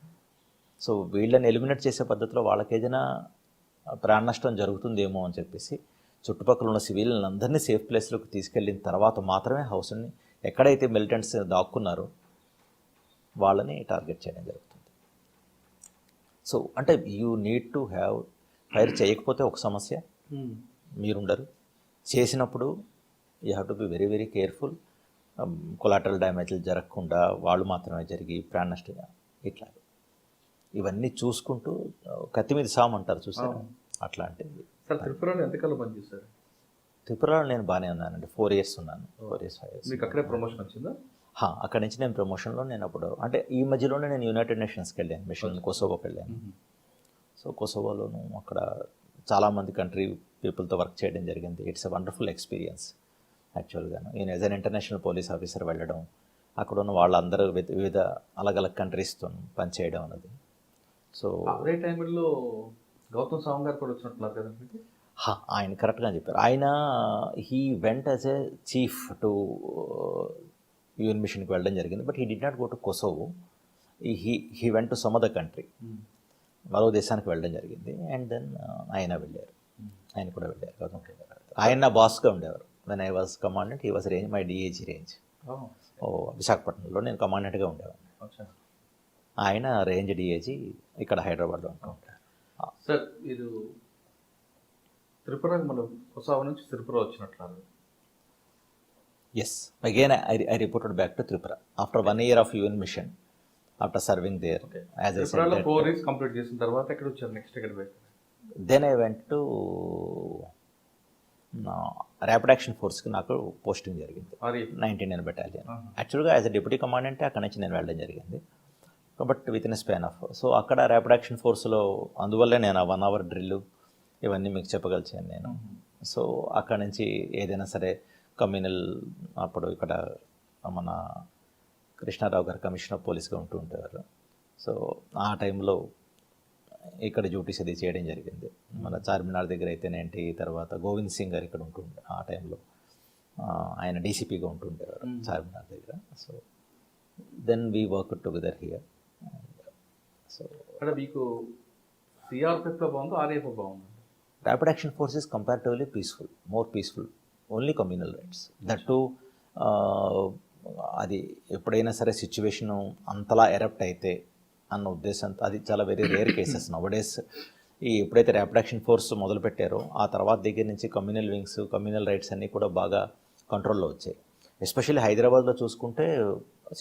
సో వీళ్ళని ఎలిమినేట్ చేసే పద్ధతిలో వాళ్ళకి ఏదైనా ప్రాణ నష్టం జరుగుతుందేమో అని చెప్పేసి చుట్టుపక్కల ఉన్న సివిలియన్ అందరినీ సేఫ్ ప్లేస్లోకి తీసుకెళ్ళిన తర్వాత మాత్రమే హౌస్ని ఎక్కడైతే మిలిటెంట్స్ దాక్కున్నారో వాళ్ళని టార్గెట్ చేయడం జరుగుతుంది. సో అంటే you need to have, fire చేయకపోతే ఒక సమస్య, మీరుండరు, చేసినప్పుడు you have to be very very careful, collateral డ్యామేజ్లు జరగకుండా వాళ్ళు మాత్రమే జరిగి ప్రాణ నష్టం ఇట్లా ఇవన్నీ చూసుకుంటూ కత్తి మీద సాము అంటారు చూసారు అట్లాంటివి. సార్ త్రిపురలో ఎంతకాలం పనిచేస్తారు? త్రిపురలో నేను బాగానే ఉన్నానండి, 4 years ఉన్నాను, 4 years 5 years. మీకు అక్కడే ప్రమోషన్ వచ్చిందా? అక్కడి నుంచి నేను ప్రమోషన్లో నేను అప్పుడు అంటే ఈ మధ్యలోనే నేను యునైటెడ్ నేషన్స్కి వెళ్ళాను, మిషన్ కొసోవోకి వెళ్ళాను. సో కొసోవోలోను అక్కడ చాలామంది కంట్రీ పీపుల్తో వర్క్ చేయడం జరిగింది. ఇట్స్ ఎ వండర్ఫుల్ ఎక్స్పీరియన్స్ యాక్చువల్గాను. నేను as an international police officer వెళ్ళడం, అక్కడ ఉన్న వాళ్ళందరూ వివిధ అలగ్ కంట్రీస్తో పనిచేయడం అన్నది. సో అదే టైంలో గౌతమ్ సాంగ్ గారు కూడా వచ్చినట్టున్నారు కదండి? ఆయన కరెక్ట్గా చెప్పారు. ఆయన he went as a chief to UN మిషన్కి వెళ్ళడం జరిగింది, but he did not go to Kosovo, he went to some other country, మరో దేశానికి వెళ్ళడం జరిగింది. అండ్ దెన్ ఆయన వెళ్ళారు, ఆయన కూడా వెళ్ళారు గౌతమ్ గారు. ఆయన నా బాస్గా ఉండేవారు. When I was commandant he was range my DAG range. విశాఖపట్నంలో నేను కమాండెంట్గా ఉండేవాడిని, ఆయన రేంజ్ డిఏజీ ఇక్కడ హైదరాబాద్లో ఉంటారు. సార్ మీరు త్రిపుర, మనం కొసావో నుంచి త్రిపుర వచ్చినట్లు? Yes, again I reported back to Tripura after 1 year of UN mission, after serving there. Okay. As I said, 4 years complete చేసిన తర్వాత ఎక్కడ వచ్చారు నెక్స్ట్? ఎక్కడ పోయారు? Then I went to rapid action ఫోర్స్కి నాకు పోస్టింగ్ జరిగింది, 99 బెటాలియన్. యాక్చువల్గా యాజ్ అ డిప్యూటీ కమాండెంట్ అక్కడ నుంచి నేను వెళ్ళడం జరిగింది, but with in span of. So అక్కడ ర్యాపిడ్ యాక్షన్ ఫోర్స్లో అందువల్లే నేను 1 hour డ్రిల్ ఇవన్నీ మీకు చెప్పగలిచాను నేను. సో అక్కడ నుంచి ఏదైనా సరే కమ్యూనల్, అప్పుడు ఇక్కడ మన కృష్ణారావు గారు కమిషనర్ పోలీస్గా ఉంటూ ఉంటారు. సో ఆ టైంలో ఇక్కడ డ్యూటీస్ అది చేయడం జరిగింది. మన చార్మినార్ దగ్గర అయితేనేంటి, తర్వాత గోవింద్ సింగ్ గారు ఇక్కడ ఉంటుండే ఆ టైంలో, ఆయన డీసీపీగా ఉంటుండేవారు చార్మినార్ దగ్గర. So then we work together here. So అక్కడ మీకు సిఆర్పిఎఫ్లో బాగుందో ఆర్ఏఎఫ్లో బాగుంది? Rapid action force is comparatively peaceful, more peaceful, only communal riots. That too అది ఎప్పుడైనా సరే సిచ్యువేషను అంతలా ఎరప్ట్ అయితే అన్న ఉద్దేశంతో, అది చాలా వెరీ రేర్ కేసెస్ నవడేస్. ఈ ఎప్పుడైతే ర్యాపిడ్ యాక్షన్ ఫోర్స్ మొదలుపెట్టారో ఆ తర్వాత దగ్గర నుంచి కమ్యూనల్ వింగ్స్, కమ్యూనల్ రైట్స్ అన్నీ కూడా బాగా కంట్రోల్లో వచ్చాయి. ఎస్పెషల్లీ హైదరాబాద్లో చూసుకుంటే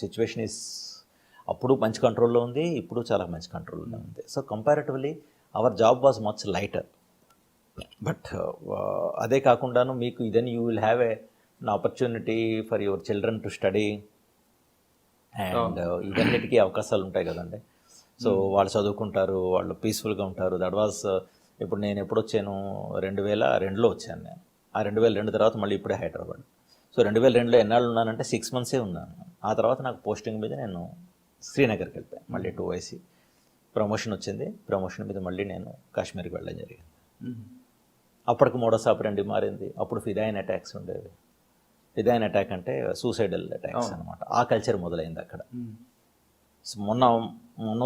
సిచ్యువేషన్ ఈస్ అప్పుడు మంచి కంట్రోల్లో ఉంది, ఇప్పుడు చాలా మంచి కంట్రోల్లో ఉంది. So comparatively our job was much lighter but అదే కాకుండాను మీకు then you will have an opportunity for your children to study and ఇవన్నిటికీ అవకాశాలు ఉంటాయి కదండి. సో వాళ్ళు చదువుకుంటారు, వాళ్ళు పీస్ఫుల్గా ఉంటారు. దట్ వాజ్ ఇప్పుడు నేను ఎప్పుడు వచ్చాను, 2002లో వచ్చాను నేను. ఆ 2002 తర్వాత మళ్ళీ ఇప్పుడే హైదరాబాద్. సో 2002లో ఎన్నాళ్ళు ఉన్నానంటే 6 months ఉన్నాను. ఆ తర్వాత నాకు పోస్టింగ్ మీద నేను శ్రీనగర్కి వెళ్ళిపోయాను. మళ్ళీ 2IC ప్రమోషన్ వచ్చింది. ప్రమోషన్ మీద మళ్ళీ నేను కాశ్మీర్కి వెళ్ళడం జరిగింది. అప్పటికి మోడస్ ఆపరెండి మారింది. అప్పుడు ఫిదాయిన్ అటాక్స్ ఉండేవి. ఫిదాయిన్ అటాక్ అంటే సూసైడల్ అటాక్స్ అనమాట. ఆ కల్చర్ మొదలైంది అక్కడ. సో మొన్న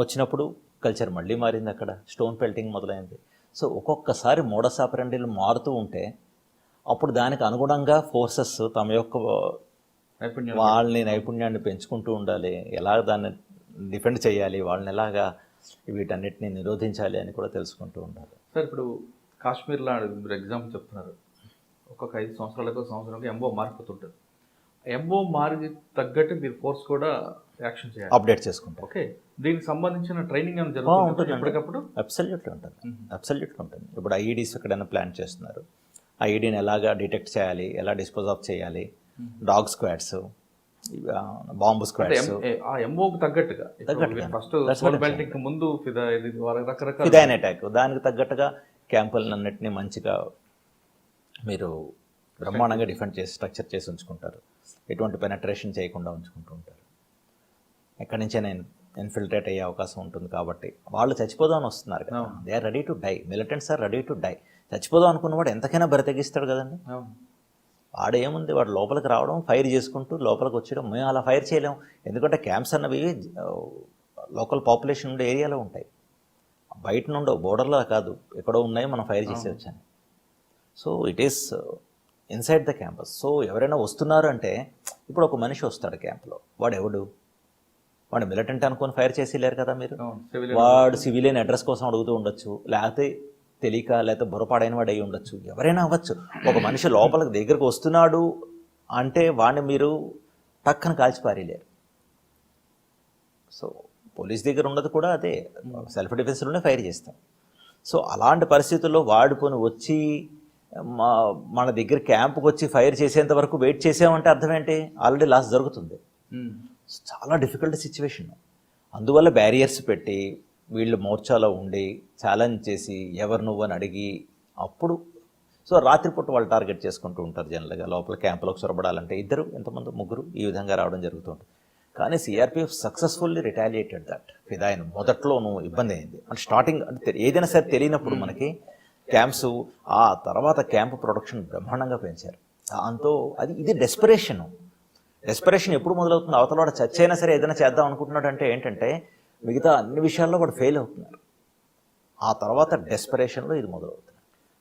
వచ్చినప్పుడు కల్చర్ మళ్ళీ మారింది అక్కడ. స్టోన్ పెల్టింగ్ మొదలైంది. సో ఒక్కొక్కసారి మోడస్ ఆపరెండిలు మారుతూ ఉంటే అప్పుడు దానికి అనుగుణంగా ఫోర్సెస్ తమ యొక్క వాళ్ళని నైపుణ్యాన్ని పెంచుకుంటూ ఉండాలి. ఎలా దాన్ని డిఫెండ్ చేయాలి, వాళ్ళని ఎలాగా వీటన్నిటిని నిరోధించాలి అని కూడా తెలుసుకుంటూ ఉండాలి. సార్ ఇప్పుడు కాశ్మీర్లో మీరు ఎగ్జాంపుల్ చెప్తున్నారు, ఒక్కొక్క 5 సంవత్సరాలకు సంవత్సరానికి ఎంఓ మారిపోతుంటుంది. ఎంఓ మారి తగ్గట్టు మీరు ఫోర్స్ కూడా యాక్షన్ చేయాలి, అప్డేట్ చేసుకుంటాం. ఓకే, దీనికి సంబంధించిన ట్రైనింగ్ ఏమైనా జరుగుతుంది ఎప్పటికప్పుడు? అబ్సల్యూట్లీ ఉంటుంది, అబ్సల్యూట్లీ ఉంటుంది. ఇప్పుడు ఐఈడీస్ ఎక్కడైనా ప్లాన్ చేస్తున్నారు, ఐఈడీని ఎలాగా డిటెక్ట్ చేయాలి, ఎలా డిస్పోజ్ ఆఫ్ చేయాలి, డాగ్ స్క్వాడ్స్, బాంబు స్క్వాడ్స్, ఆ ఎంఓకి తగ్గట్టుగా ఫస్ట్ బెల్టింగ్ ముందు రకరకాల ఫిదాయిన్ అటాక్ దానికి తగ్గట్టుగా క్యాంపులన్నింటినీ మంచిగా మీరు బ్రహ్మాండంగా డిఫెండ్ చేసి స్ట్రక్చర్ చేసి ఉంచుకుంటారు. ఎటువంటి పెనట్రేషన్ చేయకుండా ఉంచుకుంటూ ఉంటారు. ఎక్కడి నుంచైనా ఇన్ఫిల్ట్రేట్ అయ్యే అవకాశం ఉంటుంది. కాబట్టి వాళ్ళు చచ్చిపోదామని వస్తున్నారు కదా, they are ready to die. Militants are ready to die. చచ్చిపోదాం అనుకున్నవాడు ఎంతకైనా బరితెగిస్తాడు కదండి. వాడు ఏముంది, వాడు లోపలికి రావడం, ఫైర్ చేసుకుంటూ లోపలికి వచ్చేయడం. మేము అలా ఫైర్ చేయలేము, ఎందుకంటే క్యాంప్స్ అన్నవి లోకల్ పాపులేషన్ ఉండే ఏరియాలో ఉంటాయి, బయట నుండి బోర్డర్లో కాదు, ఎక్కడో ఉన్నాయి, మనం ఫైర్ చేసి వచ్చాను. So it is inside the campus. So ఎవరైనా వస్తున్నారు అంటే, ఇప్పుడు ఒక మనిషి వస్తాడు క్యాంప్లో, వాడు ఎవడు, వాడు మిలిటెంట్ అనుకొని ఫైర్ చేసి లేరు కదా మీరు. వాడు సివిలియన్ అడ్రస్ కోసం అడుగుతూ ఉండొచ్చు, లేకపోతే తెలియక, లేకపోతే బుర్రపాడైన వాడు అయి ఉండొచ్చు, ఎవరైనా అవ్వచ్చు. ఒక మనిషి లోపలికి దగ్గరకు వస్తున్నాడు అంటే వాడిని మీరు టక్కన కాల్చిపారేయలేరు. సో పోలీస్ దగ్గర ఉన్నది కూడా అదే, సెల్ఫ్ డిఫెన్స్లోనే ఫైర్ చేస్తాం. సో అలాంటి పరిస్థితుల్లో వాడుకొని వచ్చి మన దగ్గర క్యాంపుకి వచ్చి ఫైర్ చేసేంత వరకు వెయిట్ చేసామంటే అర్థం ఏంటి, ఆల్రెడీ లాస్ జరుగుతుంది. చాలా డిఫికల్ట్ సిచ్యువేషన్. అందువల్ల బ్యారియర్స్ పెట్టి వీళ్ళు మోర్చాలో ఉండి ఛాలెంజ్ చేసి ఎవరు నువ్వు అని అడిగి అప్పుడు. సో రాత్రిపూట వాళ్ళు టార్గెట్ చేసుకుంటూ ఉంటారు జనరల్గా. లోపల క్యాంపులోకి చొరబడాలంటే 2, ఎంతమంది 3 ఈ విధంగా రావడం జరుగుతుంటుంది. కానీ సిఆర్పిఎఫ్ సక్సెస్ఫుల్లీ రిటాలియేటెడ్ దట్. ఫిదాయిన్ మొదట్లోనూ ఇబ్బంది అయింది, అంటే స్టార్టింగ్ అంటే ఏదైనా సరే తెలియనప్పుడు మనకి క్యాంప్స్, ఆ తర్వాత క్యాంప్ ప్రొడక్షన్ బ్రహ్మాండంగా పెంచారు. దాంతో ఇది డెస్పరేషన్ ఎప్పుడు మొదలవుతుంది, అవతల వాడు చచ్చైనా సరే ఏదైనా చేద్దాం అనుకుంటున్నాడు అంటే ఏంటంటే మిగతా అన్ని విషయాల్లో కూడా ఫెయిల్ అవుతున్నారు. ఆ తర్వాత డెస్పరేషన్లో ఇది మొదలవుతుంది.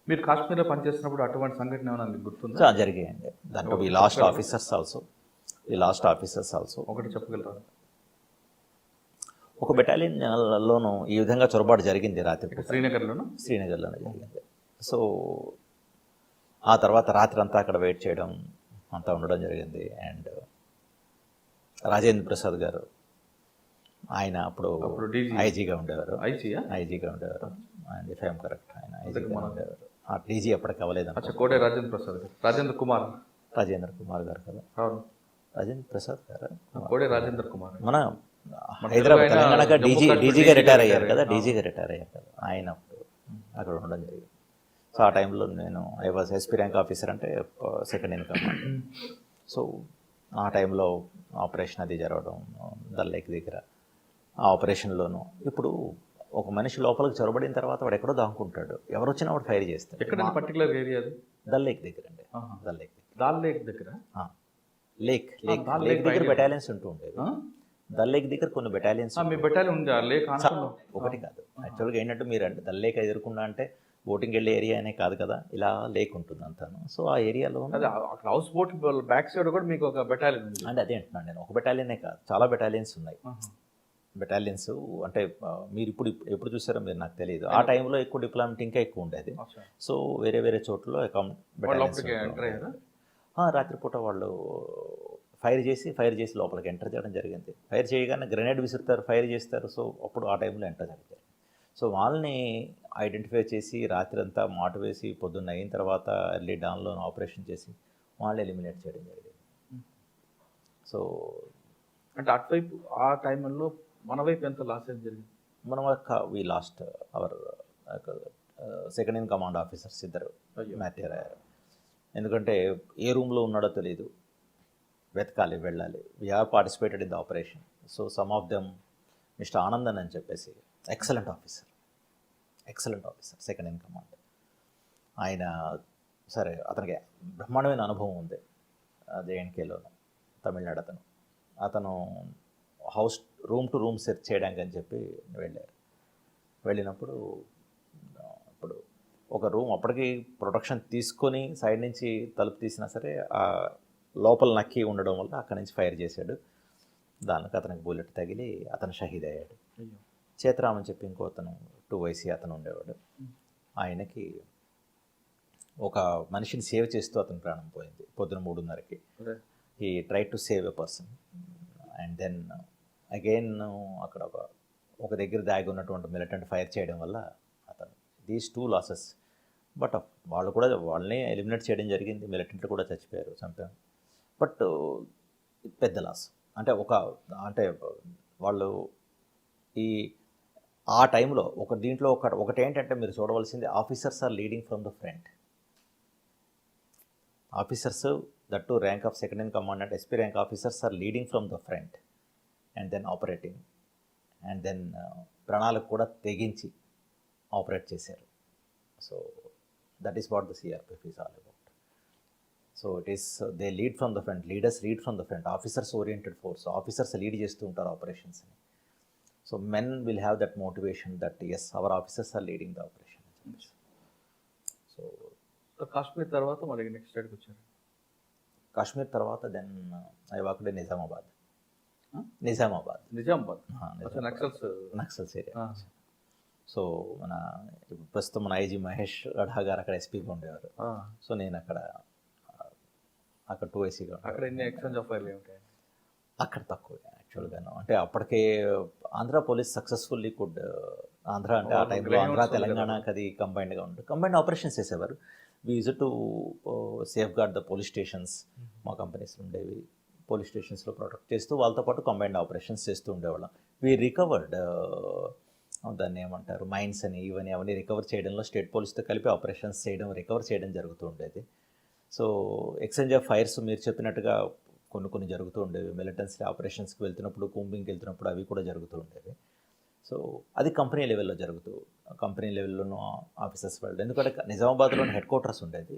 మీరు కాశ్మీర్లో పనిచేస్తున్నప్పుడు అటువంటి సంఘటన ఏమైనా మీకు గుర్తుందా? జరిగాయండి. దాంట్లో ఈ లాస్ట్ ఆఫీసర్స్ ఆల్సో ఒకటి చెప్పగలరా? ఒక బెటాలియన్లోనూ ఈ విధంగా చొరబాటు జరిగింది రాత్రి. శ్రీనగర్లోనే జరిగింది. సో ఆ తర్వాత రాత్రి అంతా అక్కడ వెయిట్ చేయడం అంతా ఉండడం జరిగింది. అండ్ రాజేంద్ర ప్రసాద్ గారు, ఆయన అప్పుడు ఐజీగా ఉండేవారు. అండ్ ఇఫ్ ఐఎమ్ కరెక్ట్, ఆయన ఐజీగా ఉండేవారు. ఆ డీజీ అప్పటికి అవ్వలేదు. కోడే రాజేంద్ర ప్రసాద్ గారు, రాజేంద్ర కుమార్ గారు కదా, రాజేంద్ర ప్రసాద్ గారు, కోడే రాజేంద్ర కుమార్ మన హైదరాబాద్ తెలంగాణగా డీజీగా రిటైర్ అయ్యారు కదా, ఆయన అక్కడ ఉండడం జరిగింది. సో ఆ టైంలో నేను I was SP rank officer, అంటే సెకండ్ ఇన్ కమాండ్. సో ఆ టైంలో ఆపరేషన్ అది జరగడం దల్ లేక్ దగ్గర. ఆ ఆపరేషన్లోనూ ఇప్పుడు ఒక మనిషి లోపలికి చొరబడిన తర్వాత వాడు ఎక్కడో దాక్కుంటాడు, ఎవరు వచ్చినా వాడు ఫైర్ చేస్తాడు. ఎక్కడ పర్టికులర్ ఏరియా? దల్ లేక్ దగ్గర అండి. లేక్ దగ్గర బెటాలియన్స్ ఉంటూ ఉండేవి. దల్ లేక్ దగ్గర కొన్ని బెటాలియన్స్. ఒకటి కాదు యాక్చువల్గా. ఏంటంటే మీరు అంటే దల్ లేక్ ఎదుర్కొన్నా అంటే బోటింగ్ వెళ్ళే ఏరియా అనే కాదు కదా, ఇలా లేక్ ఉంటుంది అంతాను. సో ఆ ఏరియాలో హౌస్ బోట్ బ్యాక్ సైడ్ కూడా మీకు ఒక బెటాలియన్ అంటే అదే అంటున్నాను నేను. ఒక బెటాలియనే కాదు, చాలా బెటాలియన్స్ ఉన్నాయి. బెటాలియన్స్ అంటే మీరు ఎప్పుడు చూసారో మీరు నాకు తెలియదు. ఆ టైంలో ఎక్కువ డిప్లాయ్మెంట్ ఇంకా ఎక్కువ ఉండేది. సో వేరే చోట్ల రాత్రిపూట వాళ్ళు ఫైర్ చేసి లోపలికి ఎంటర్ చేయడం జరిగింది. ఫైర్ చేయగానే గ్రెనేడ్ విసురుతారు, ఫైర్ చేస్తారు. సో అప్పుడు ఆ టైంలో ఎంటర్ జరిగారు. సో వాళ్ళని ఐడెంటిఫై చేసి రాత్రంతా మాటు వేసి పొద్దున్న అయిన తర్వాత ఎర్లీ డాన్లో ఆపరేషన్ చేసి వాళ్ళు ఎలిమినేట్ చేయడం జరిగింది. సో అంటే అటువైపు ఆ టైంలో మన వైపు ఎంత లాస్ అయితే జరిగింది? మనం we lost our second in command officers ఇద్దరు మ్యాటర్ అయ్యారు. ఎందుకంటే ఏ రూమ్లో ఉన్నాడో తెలియదు, వెతకాలి, వెళ్ళాలి. We have participated in the operation. So some of them mister Anandan అని చెప్పేసి excellent officer second in command. ఆయన సరే అతనికి బ్రహ్మాండమైన అనుభవం ఉంది జేఎన్కేలోను, తమిళనాడు. అతను house room to room search చేయడానికి అని చెప్పి వెళ్ళినప్పుడు ఇప్పుడు ఒక రూమ్ అప్పటికి ప్రొటెక్షన్ తీసుకొని సైడ్ నుంచి తలుపు తీసినా సరే ఆ లోపల నక్కి ఉండడం వల్ల అక్కడి నుంచి ఫైర్ చేశాడు. దానికి అతనికి బుల్లెట్ తగిలి అతను షహీద్ అయ్యాడు. చేతరామ్ అని చెప్పి ఇంకో అతను 2YC అతను ఉండేవాడు. ఆయనకి ఒక మనిషిని సేవ్ చేస్తూ అతని ప్రాణం పోయింది పొద్దున 3:30కి. He try to save a person and then again అక్కడ ఒక దగ్గర దాగి ఉన్నటువంటి మిలిటెంట్ ఫైర్ చేయడం వల్ల అతను దీస్ 2 లాసెస్. బట్ వాళ్ళని ఎలిమినేట్ చేయడం జరిగింది, మిలిటెంట్లు కూడా చంపారు. బట్ పెద్ద లాస్. అంటే వాళ్ళు ఆ టైంలో దీంట్లో ఒకటి ఏంటంటే మీరు చూడవలసింది, officers are leading from the front. Officers that to rank of second in command and SP rank officers are leading from the front and then operating and then ప్రాణాలకు కూడా తెగించి ఆపరేట్ చేశారు. So that is what the CRPF is all about. So it is they lead from the front, leaders lead from the front, officers oriented force, officers lead చేస్తూ ఉంటారు ఆపరేషన్స్ని. So men will have that motivation that as our officers are leading the operation. So Kashmir తర్వాత మరి next స్టేట్కి వచ్చారు. కాశ్మీర్ తర్వాత then I walked in Nizamabad. Naxals area. So ప్రస్తుతం మన IG మహేష్ గఢా గారు అక్కడ SPగా ఉండేవారు. సో నేను అక్కడ 2YCగా. అక్కడ ఎన్ని ఎక్స్చేంజ్ ఆఫ్ ఫైర్లు ఉంటాయి? అక్కడ తక్కువ యాక్చువల్గాను. అంటే అప్పటికే ఆంధ్ర పోలీస్ సక్సెస్ఫుల్లీ ఆంధ్ర అంటే ఆ టైంలో ఆంధ్ర తెలంగాణకి అది కంబైన్డ్గా ఉంటుంది. కంబైన్డ్ ఆపరేషన్స్ చేసేవారు. We use to safeguard the police stations. మా కంపెనీస్ ఉండేవి, పోలీస్ స్టేషన్స్లో ప్రొటెక్ట్ చేస్తూ వాళ్ళతో పాటు కంబైన్డ్ ఆపరేషన్స్ చేస్తూ ఉండేవాళ్ళం. వీ రికవర్డ్ దాన్ని ఏమంటారు మైన్స్ అని ఇవన్నీ అవన్నీ రికవర్ చేయడంలో స్టేట్ పోలీస్తో కలిపి ఆపరేషన్స్ రికవర్ చేయడం జరుగుతూ ఉండేది. సో ఎక్స్చేంజ్ ఆఫ్ ఫైర్స్ మీరు చెప్పినట్టుగా కొన్ని జరుగుతూ ఉండేవి. మిలిటెన్సీ ఆపరేషన్స్కి వెళ్తున్నప్పుడు, కూంబింగ్కి వెళ్తున్నప్పుడు అవి కూడా జరుగుతూ ఉండేవి. సో అది కంపెనీ లెవెల్లో కంపెనీ లెవెల్లోనూ ఆఫీసర్స్ వాళ్ళు, ఎందుకంటే నిజామాబాద్లోని హెడ్ క్వార్టర్స్ ఉండేది.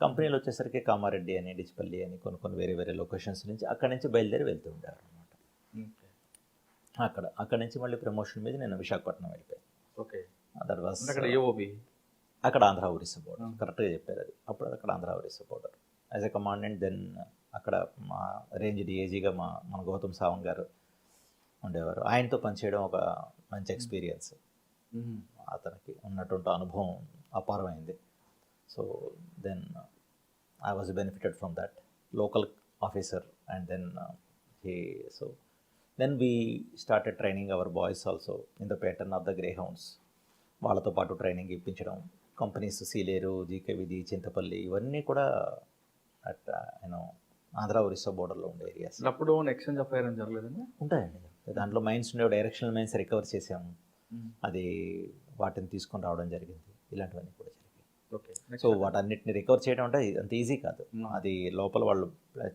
కంపెనీలు వచ్చేసరికి కామారెడ్డి అని, డిచ్పల్లి అని కొన్ని వేరే లొకేషన్స్ నుంచి అక్కడి నుంచి బయలుదేరి వెళ్తూ ఉంటారు అనమాట. అక్కడ నుంచి మళ్ళీ ప్రమోషన్ మీద నేను విశాఖపట్నం వెళ్ళిపోయాను. ఓకే. దట్ వాస్ అక్కడ ఆంధ్ర ఒరిస్సా బోర్డర్. కరెక్ట్గా చెప్పారు అది. అప్పుడు అక్కడ Andhra Orissa border as a commandant. Then అక్కడ మా రేంజ్ DIGగా మన గౌతమ్ సావంగ్ గారు ఉండేవారు. ఆయనతో పనిచేయడం ఒక మంచి ఎక్స్పీరియన్స్. అతనికి ఉన్నటువంటి అనుభవం అపారమైంది. So then I was benefited from that local officer. And then we started training our boys also in the pattern of the Greyhounds. వాళ్ళతో పాటు ట్రైనింగ్ ఇప్పించడం. కంపెనీస్ సీలేరు, GKVD, చింతపల్లి ఇవన్నీ కూడా అట్ ఆంధ్ర ఒరిస్సా బోర్డర్లో ఉండే ఏరియాస్. అప్పుడు ఎక్స్చేంజ్ ఆఫ్ ఫైర్ అని జరగలేదండి? ఉంటాయండి. దాంట్లో మైన్స్ ఉండే, డైరెక్షనల్ మైన్స్ రికవర్ చేసాము. అది వాటిని తీసుకొని రావడం జరిగింది. ఇలాంటివన్నీ కూడా జరిగాయి. ఓకే. సో వాటన్నిటిని రికవర్ చేయడం అంటే అంత ఈజీ కాదు. అది లోపల వాళ్ళు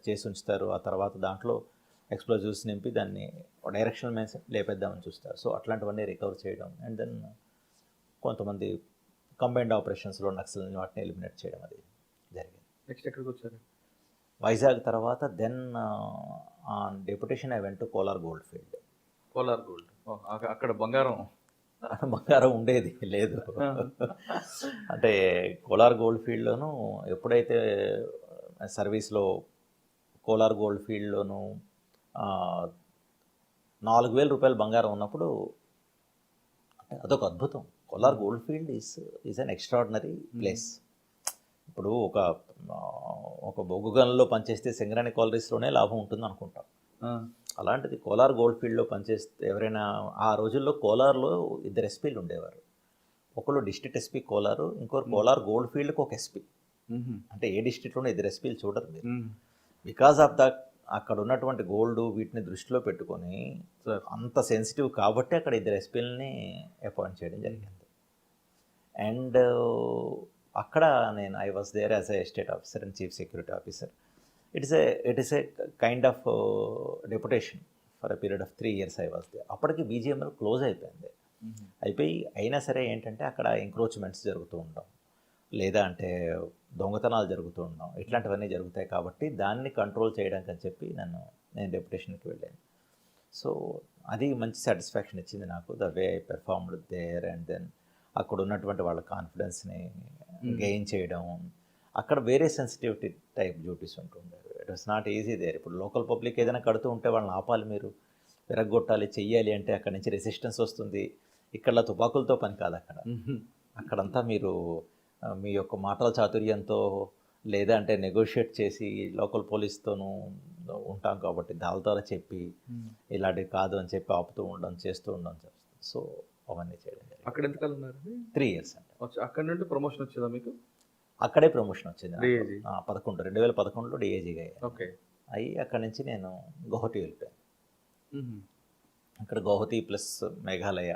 చేసి ఉంచుతారు. ఆ తర్వాత దాంట్లో ఎక్స్ప్లోజివ్స్ నింపి దాన్ని డైరెక్షనల్ మైన్స్ లేపేద్దామని చూస్తారు. సో అట్లాంటివన్నీ రికవర్ చేయడం. అండ్ దెన్ కొంతమంది కంబైన్డ్ ఆపరేషన్స్లో నక్సల్ని వాటిని ఎలిమినేట్ చేయడం అది జరిగింది. నెక్స్ట్ ఎక్కడికి వచ్చారు? వైజాగ్ తర్వాత then on deputation I went to Kolar Gold Field. అక్కడ బంగారం ఉండేది లేదు. అంటే కోలార్ గోల్డ్ ఫీల్డ్లోనూ ఎప్పుడైతే సర్వీస్లో కోలార్ గోల్డ్ ఫీల్డ్లోనూ 4,000 రూపాయలు బంగారం ఉన్నప్పుడు అంటే అదొక అద్భుతం. Kolar Gold field is an extraordinary place. ఇప్పుడు ఒక బొగ్గు గనుల్లో పనిచేస్తే సింగరాణి కాలరీస్లోనే లాభం ఉంటుంది అనుకుంటాం. అలాంటిది కోలార్ గోల్డ్ ఫీల్డ్లో పనిచేస్తే ఎవరైనా ఆ రోజుల్లో కోలార్లో 2 SPలు ఉండేవారు. ఒకళ్ళు డిస్ట్రిక్ట్ ఎస్పీ కోలారు, ఇంకోరు కోలార్ గోల్డ్ ఫీల్డ్కి ఒక ఎస్పీ. అంటే ఏ డిస్ట్రిక్ట్లోనూ ఇద్దరు ఎస్పీలు చూడరు మీరు. బికాస్ ఆఫ్ ద అక్కడ ఉన్నటువంటి గోల్డ్ వీటిని దృష్టిలో పెట్టుకొని అంత సెన్సిటివ్ కాబట్టి అక్కడ ఇద్దరు ఎస్పీలని అపాయింట్ చేయడం జరిగింది. అండ్ అక్కడ నేను I was there as a estate officer and chief security officer. It is a kind of deputation for a period of 3 years I was there. అప్పటికి బీజీఎంఎల్ క్లోజ్ అయిపోయింది. అయినా సరే ఏంటంటే అక్కడ ఎంక్రోచ్మెంట్స్ జరుగుతూ ఉండడం, లేదా అంటే దొంగతనాలు జరుగుతూ ఉండడం, ఇట్లాంటివన్నీ జరుగుతాయి. కాబట్టి దాన్ని కంట్రోల్ చేయడానికి అని చెప్పి నేను డెప్యుటేషన్కి వెళ్ళాను. సో అది మంచి సాటిస్ఫాక్షన్ ఇచ్చింది నాకు, the way I performed there. And then అక్కడ ఉన్నటువంటి వాళ్ళ కాన్ఫిడెన్స్ని గెయిన్ చేయడం. అక్కడ వేరే సెన్సిటివిటీ టైప్ డ్యూటీస్ ఉంటుండేవి. It was not easy there. ఇప్పుడు లోకల్ పబ్లిక్ ఏదైనా కడుతూ ఉంటే వాళ్ళని ఆపాలి, మీరు విరగొట్టాలి, చెయ్యాలి అంటే అక్కడ నుంచి రెసిస్టెన్స్ వస్తుంది. ఇక్కడ తుపాకులతో పని కాదు అక్కడంతా మీరు మీ యొక్క మాటల చాతుర్యంతో లేదా అంటే నెగోషియేట్ చేసి లోకల్ పోలీస్తోనూ ఉంటాం కాబట్టి దాని ద్వారా చెప్పి ఇలాంటివి కాదు అని చెప్పి ఆపుతూ ఉండడం, చేస్తూ ఉండడం చేస్తాం. సో అవన్నీ చేయడం జరిగింది. అక్కడ ఎంతకాలం ఉన్నారు? 3 years అండి. అక్కడ నుండి ప్రమోషన్ వచ్చేదా మీకు? అక్కడే ప్రమోషన్ వచ్చింది. DAG 2011లో డిఏజీగా ఓకే అయ్యి అక్కడి నుంచి నేను గౌహతి వెళ్ళిపోయాను. అక్కడ గౌహతి ప్లస్ మేఘాలయ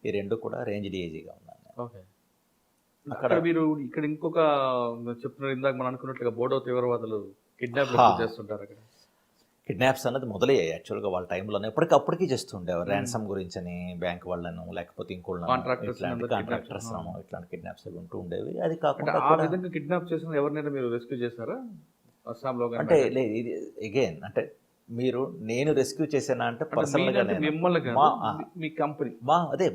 ఈ రెండు కూడా రేంజ్ డిఏజీగా ఉన్నాను. ఓకే. అక్కడ మీరు ఇక్కడ ఇంకొక చెప్తున్నారు ఇందాక మనం అనుకున్నట్లుగా బోడో తీవ్రవాదులు కిడ్నాప్ చేస్తుంటారు అక్కడ. కిడ్నాప్స్ అన్నది మొదలయ్యాయి యాక్చువల్గా వాళ్ళ టైంలోనే. ఎప్పటికప్పటికీ చేస్తుండేవారు. ర్యాన్సమ్ గురించి అని బ్యాంక్ వాళ్ళను లేకపోతే ఇంకోళ్ళను కాంట్రాక్టర్స్ ఇట్లాంటి కిడ్నాప్స్ అవి ఉంటూ ఉండేవి. అది కాకుండా ఆ విధంగా కిడ్నాప్ చేసిన ఎవరినైనా మీరు రెస్క్యూ చేశారా అస్సాంలో? అంటే లేదు, ఇది అగైన్ అంటే నేను రెస్క్యూ చేసానా అంటే పర్సనల్గా మీ కంపెనీ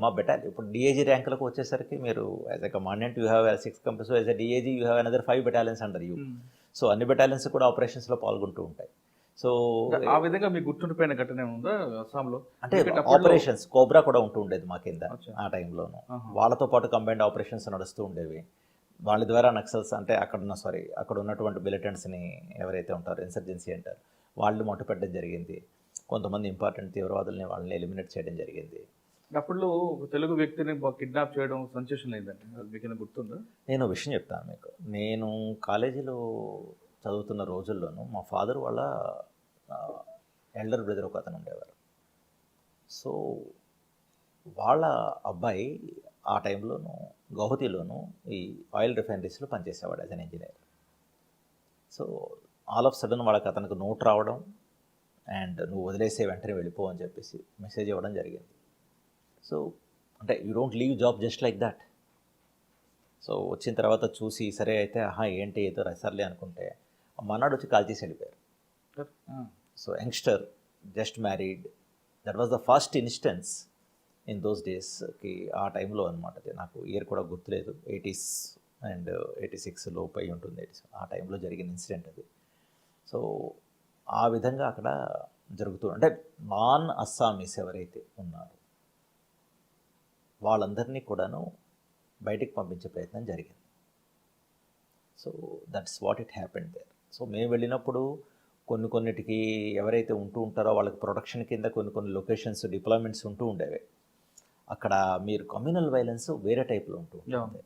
మా బెటాలియన్ ఇప్పుడు డిఏజీ ర్యాంకులకు వచ్చేసరికి మీరు as a commandant you have 6 companies, as a DAG you have another 5 battalions under you. So అన్ని బెటాలియన్స్ కూడా ఆపరేషన్స్లో పాల్గొంటూ ఉంటాయి. సో ఆ విధంగా మీకు గుర్తుండిపోయిన ఘటన ఉందా అస్సాంలో? అంటే ఆపరేషన్స్ కోబ్రా కూడా ఉంటూ ఉండేది మా కింద ఆ టైంలోనూ. వాళ్ళతో పాటు కంబైన్డ్ ఆపరేషన్స్ నడుస్తూ ఉండేవి. వాళ్ళ ద్వారా నక్సల్స్ అంటే అక్కడ ఉన్నటువంటి మిలిటెంట్స్ని ఎవరైతే ఉంటారో ఇన్సర్జెన్సీ అంటారు వాళ్ళు మొట్టపెట్టడం జరిగింది. కొంతమంది ఇంపార్టెంట్ తీవ్రవాదుల్ని వాళ్ళని ఎలిమినేట్ చేయడం జరిగింది. అప్పుడు ఒక తెలుగు వ్యక్తిని కిడ్నాప్ చేయడం సెన్సేషన్ అయిందండి, అది మీకు గుర్తుందా? నేను విషయం చెప్తాను మీకు. నేను కాలేజీలో చదువుతున్న రోజుల్లోనూ మా ఫాదర్ వాళ్ళ ఎల్డర్ బ్రదర్ ఒక అతను ఉండేవారు. సో వాళ్ళ అబ్బాయి ఆ టైంలోనూ గౌహతిలోనూ ఈ ఆయిల్ రిఫైనరీస్లో పనిచేసేవాడు as an engineer. So all of sudden వాళ్ళకి అతనికి నోట్ రావడం అండ్ నువ్వు వదిలేసే వెంటనే వెళ్ళిపో అని చెప్పేసి మెసేజ్ ఇవ్వడం జరిగింది. సో అంటే you don't leave job just like that. So వచ్చిన తర్వాత చూసి సరే అయితే ఏంటి ఏదో రసర్లే అనుకుంటే మన్నాడు వచ్చి కాల్ చేసి వెళ్ళిపోయారు. So youngster just married, that was the first instance in those డేస్కి. ఆ టైంలో అనమాట, నాకు ఇయర్ కూడా గుర్తులేదు, 80s అండ్ 86 లోపు అయి ఉంటుంది. ఆ టైంలో జరిగిన ఇన్సిడెంట్ అది. సో ఆ విధంగా అక్కడ జరుగుతూ అంటే నాన్ అస్సామీస్ ఎవరైతే ఉన్నారో వాళ్ళందరినీ కూడాను బయటికి పంపించే ప్రయత్నం జరిగింది. So that's what it happened there. So మేము వెళ్ళినప్పుడు కొన్నిటికి ఎవరైతే ఉంటూ ఉంటారో వాళ్ళకి ప్రొటెక్షన్ కింద కొన్ని లొకేషన్స్ డిప్లాయ్మెంట్స్ ఉంటూ ఉండేవి. అక్కడ మీరు కమ్యూనల్ వైలెన్స్ వేరే టైప్లో ఉంటూ ఉంటుంది.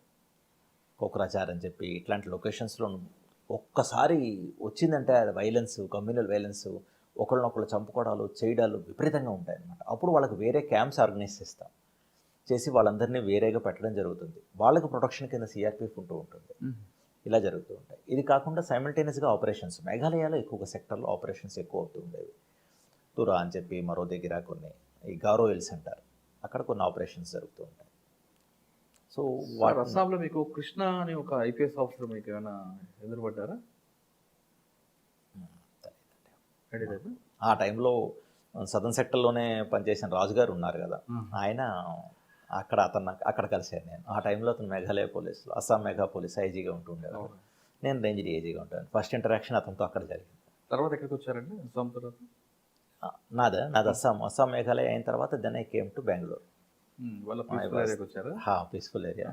కోక్రాచార్ అని చెప్పి ఇట్లాంటి లొకేషన్స్లో ఒక్కసారి వచ్చిందంటే అది వైలెన్స్, కమ్యూనల్ వైలెన్స్, ఒకళ్ళనొకళ్ళు చంపుకోవడాలు చేయడాలు విపరీతంగా ఉంటాయన్నమాట. అప్పుడు వాళ్ళకి వేరే క్యాంప్స్ ఆర్గనైజ్ చేసి వాళ్ళందరినీ వేరేగా పెట్టడం జరుగుతుంది. వాళ్ళకి ప్రొటెక్షన్ కింద సిఆర్పిఎఫ్ ఉంటూ ఉంటుంది. ఇలా జరుగుతూ ఉంటాయి. ఇది కాకుండా సైమల్టేనియస్గా ఆపరేషన్స్ మేఘాలయలో ఎక్కువగా సెక్టర్లో ఆపరేషన్స్ ఎక్కువ అవుతూ ఉండేవి. తురా అని చెప్పి మరో దగ్గర కొన్ని ఈ గారో హిల్స్ అంటారు, అక్కడ కొన్ని ఆపరేషన్స్ జరుగుతూ ఉంటాయి. సో అస్సాంలో మీకు కృష్ణ అని ఒక ఐపీఎస్ ఆఫీసర్ మీకు ఏమైనా ఎదురుపడ్డారా? ఆ టైంలో సదర్న్ సెక్టర్లోనే పనిచేసిన రాజు గారు ఉన్నారు కదా, ఆయన అక్కడ కలిసాను నేను. ఆ టైంలో అతను మేఘాలయ పోలీసులో అస్సాం మెగా పోలీస్ ఐజీగా ఉంటూ ఉండేవారు. నేను రేంజ్ డిఐజీగా ఉంటాను. ఫస్ట్ ఇంటరాక్షన్ అతనితో అక్కడ జరిగింది. తర్వాత ఎక్కడికి వచ్చారండి అస్సాం తర్వాత? నాది అస్సాం మేఘాలయ అయిన తర్వాత then I came to Bengaluru. Peaceful area.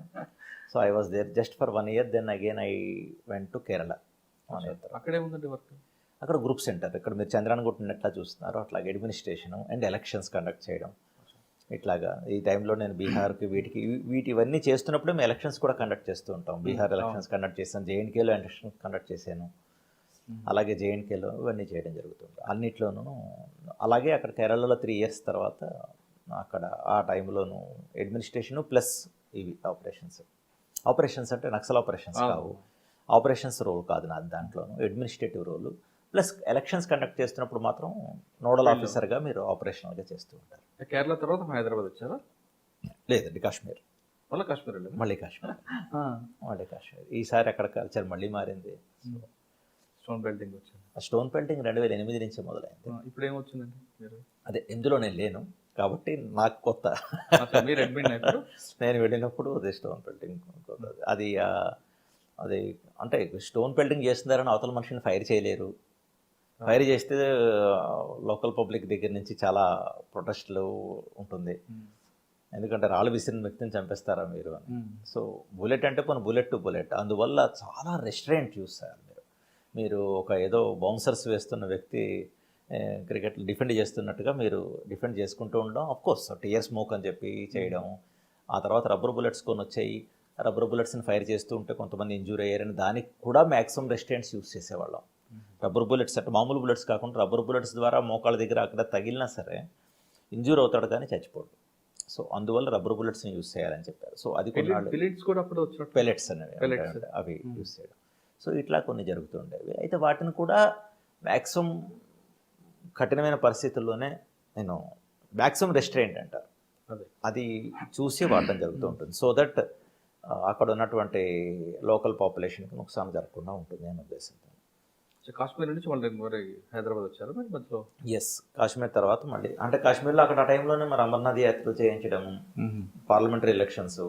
So I was there just for 1 year. Then again I went to Kerala. అక్కడే ఉందండి వర్క్. అక్కడ గ్రూప్ సెంటర్, ఇక్కడ మీరు చంద్రాన్ని కొట్టినట్లా చూస్తున్నారు అట్లాగే అడ్మినిస్ట్రేషన్ అండ్ ఎలక్షన్స్ కండక్ట్ చేయడం, ఇట్లాగా ఈ టైంలో నేను బీహార్కి వీటివన్నీ చేస్తున్నప్పుడే మేము ఎలక్షన్స్ కూడా కండక్ట్ చేస్తూ ఉంటాం. బీహార్ ఎలక్షన్స్ కండక్ట్ చేశాను, జేఎన్కేలో ఎలక్షన్ కండక్ట్ చేశాను, అలాగే జేఎన్కేలో ఇవన్నీ చేయడం జరుగుతుంది అన్నిట్లోనూ. అలాగే అక్కడ కేరళలో 3 years తర్వాత అక్కడ ఆ టైంలోనూ అడ్మినిస్ట్రేషను ప్లస్ ఇవి ఆపరేషన్స్ అంటే నక్సల్ ఆపరేషన్స్ కావు, ఆపరేషన్స్ రోల్ కాదు నాది, దాంట్లోనూ అడ్మినిస్ట్రేటివ్ రోలు ప్లస్ ఎలక్షన్స్ కండక్ట్ చేస్తున్నప్పుడు మాత్రం నోడల్ ఆఫీసర్గా మీరు ఆపరేషనల్గా చేస్తూ ఉంటారు. కేరళ తర్వాత హైదరాబాద్ వచ్చారా? లేదండి, కాశ్మీర్. మళ్ళీ కాశ్మీర్ వెళ్ళారు? మళ్ళీ కాశ్మీర్. ఈసారి అక్కడ కల్చర్ మళ్ళీ మారింది. స్టోన్ పెయింటింగ్ వచ్చింది. ఆ స్టోన్ పెయింటింగ్ 2008 నుంచి మొదలైంది. ఇప్పుడు ఏమొచ్చిందండి మీరు? అదే ఇందులో నేను లేను కాబట్టి నాకు కొత్త. మీరు అడ్మిన్ అయిపోయారు? నేను వెళ్ళినప్పుడు అదే స్టోన్ పెయింటింగ్ అది అది అంటే స్టోన్ పెయింటింగ్ చేస్తున్నారని అవతల మనిషిని ఫైర్ చేయలేరు. ఫైర్ చేస్తే లోకల్ పబ్లిక్ దగ్గర నుంచి చాలా ప్రొటెస్ట్లు ఉంటుంది, ఎందుకంటే రాళ్ళు విసిరిన వ్యక్తిని చంపేస్తారా మీరు అని. సో బుల్లెట్ అంటే పోనీ బుల్లెట్ టు బుల్లెట్, అందువల్ల చాలా రెస్ట్రెయింట్ చూస్తారు మీరు ఒక ఏదో బౌన్సర్స్ వేస్తున్న వ్యక్తి క్రికెట్ డిఫెండ్ చేస్తున్నట్టుగా మీరు డిఫెండ్ చేసుకుంటూ ఉండడం. అఫ్కోర్స్ టీయర్ స్మోక్ అని చెప్పి చేయడం, ఆ తర్వాత రబ్బర్ బుల్లెట్స్ కొని వచ్చాయి, రబ్బర్ బుల్లెట్స్ని ఫైర్ చేస్తూ ఉంటే కొంతమంది ఇంజూర్ అయ్యారని దానికి కూడా మ్యాక్సిమం రెస్ట్రెయింట్స్ యూస్ చేసేవాళ్ళం. రబ్బర్ బుల్లెట్స్ అంటే మామూలు బుల్లెట్స్ కాకుండా రబ్బర్ బుల్లెట్స్ ద్వారా మోకాళ్ళ దగ్గర అక్కడ తగిలినా సరే ఇంజూర్ అవుతాడు కానీ చచ్చిపోడు. సో అందువల్ల రబ్బర్ బుల్లెట్స్ని యూస్ చేయాలని చెప్పారు. సో అది పెలెట్స్ అనేవి అవి యూస్ చేయడం. సో ఇట్లా కొన్ని జరుగుతుండేవి. అయితే వాటిని కూడా మ్యాక్సిమం కఠినమైన పరిస్థితుల్లోనే నేను మ్యాక్సిమం రెస్ట్రెయింట్ అంటారు, అది చూసి వాడడం జరుగుతూ ఉంటుంది. సో దట్ అక్కడ ఉన్నటువంటి లోకల్ పాపులేషన్కి నుకసాన్ జరగకుండా ఉంటుంది అనే ఉద్దేశంతో. కాశ్మీర్ నుంచి మళ్ళీ హైదరాబాద్ వచ్చారు మరి మధ్యలో? ఎస్, కాశ్మీర్ తర్వాత మళ్ళీ అంటే కాశ్మీర్లో అక్కడ ఆ టైంలోనే మరి అమర్నాథ్ యాత్ర చేయించడం, పార్లమెంటరీ ఎలక్షన్స్,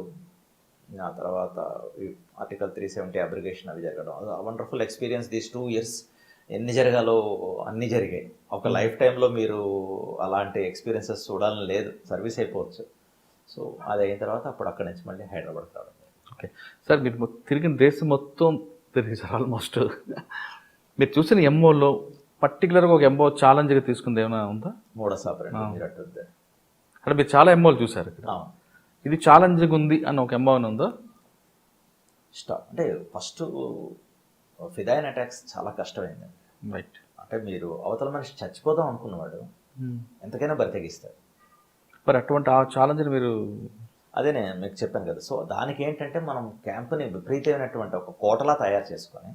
ఆ తర్వాత ఆర్టికల్ 370 అబ్రిగేషన్ అవి జరగడం, వండర్ఫుల్ ఎక్స్పీరియన్స్. దీస్ 2 years ఎన్ని జరగాలో అన్నీ జరిగాయి. ఒక లైఫ్ టైంలో మీరు అలాంటి ఎక్స్పీరియన్సెస్ చూడాలని లేదు, సర్వీస్ అయిపోవచ్చు. సో అది అయిన తర్వాత అప్పుడు అక్కడి నుంచి మళ్ళీ హైదరాబాద్ రావడం. ఓకే సార్, మీరు తిరిగిన దేశం మొత్తం తిరిగి ఆల్మోస్ట్ మీరు చూసిన ఎంఓలో పర్టికులర్గా ఒక ఎంఓ ఛాలెంజ్గా తీసుకుంది ఏమైనా ఉందా? మోడస్ ఆపరేండి మీరు అట్టుంది. అంటే మీరు చాలా ఎంఓలు చూసారు ఇక్కడ, ఇది ఛాలెంజ్గా ఉంది అని ఒక ఎంఓ ఉందా? అంటే ఫస్ట్ ఫిదాయిన్ అటాక్స్ చాలా కష్టమైంది. రైట్. అంటే మీరు అవతల మనిషి చచ్చిపోదాం అనుకున్నవాడు ఎంతకైనా బరితెగిస్తాడు. మరి అటువంటి ఆ ఛాలెంజ్ని మీరు అదే నేను మీకు చెప్పాను కదా. సో దానికి ఏంటంటే మనం క్యాంప్ని విపరీతమైనటువంటి ఒక కోటలా తయారు చేసుకొని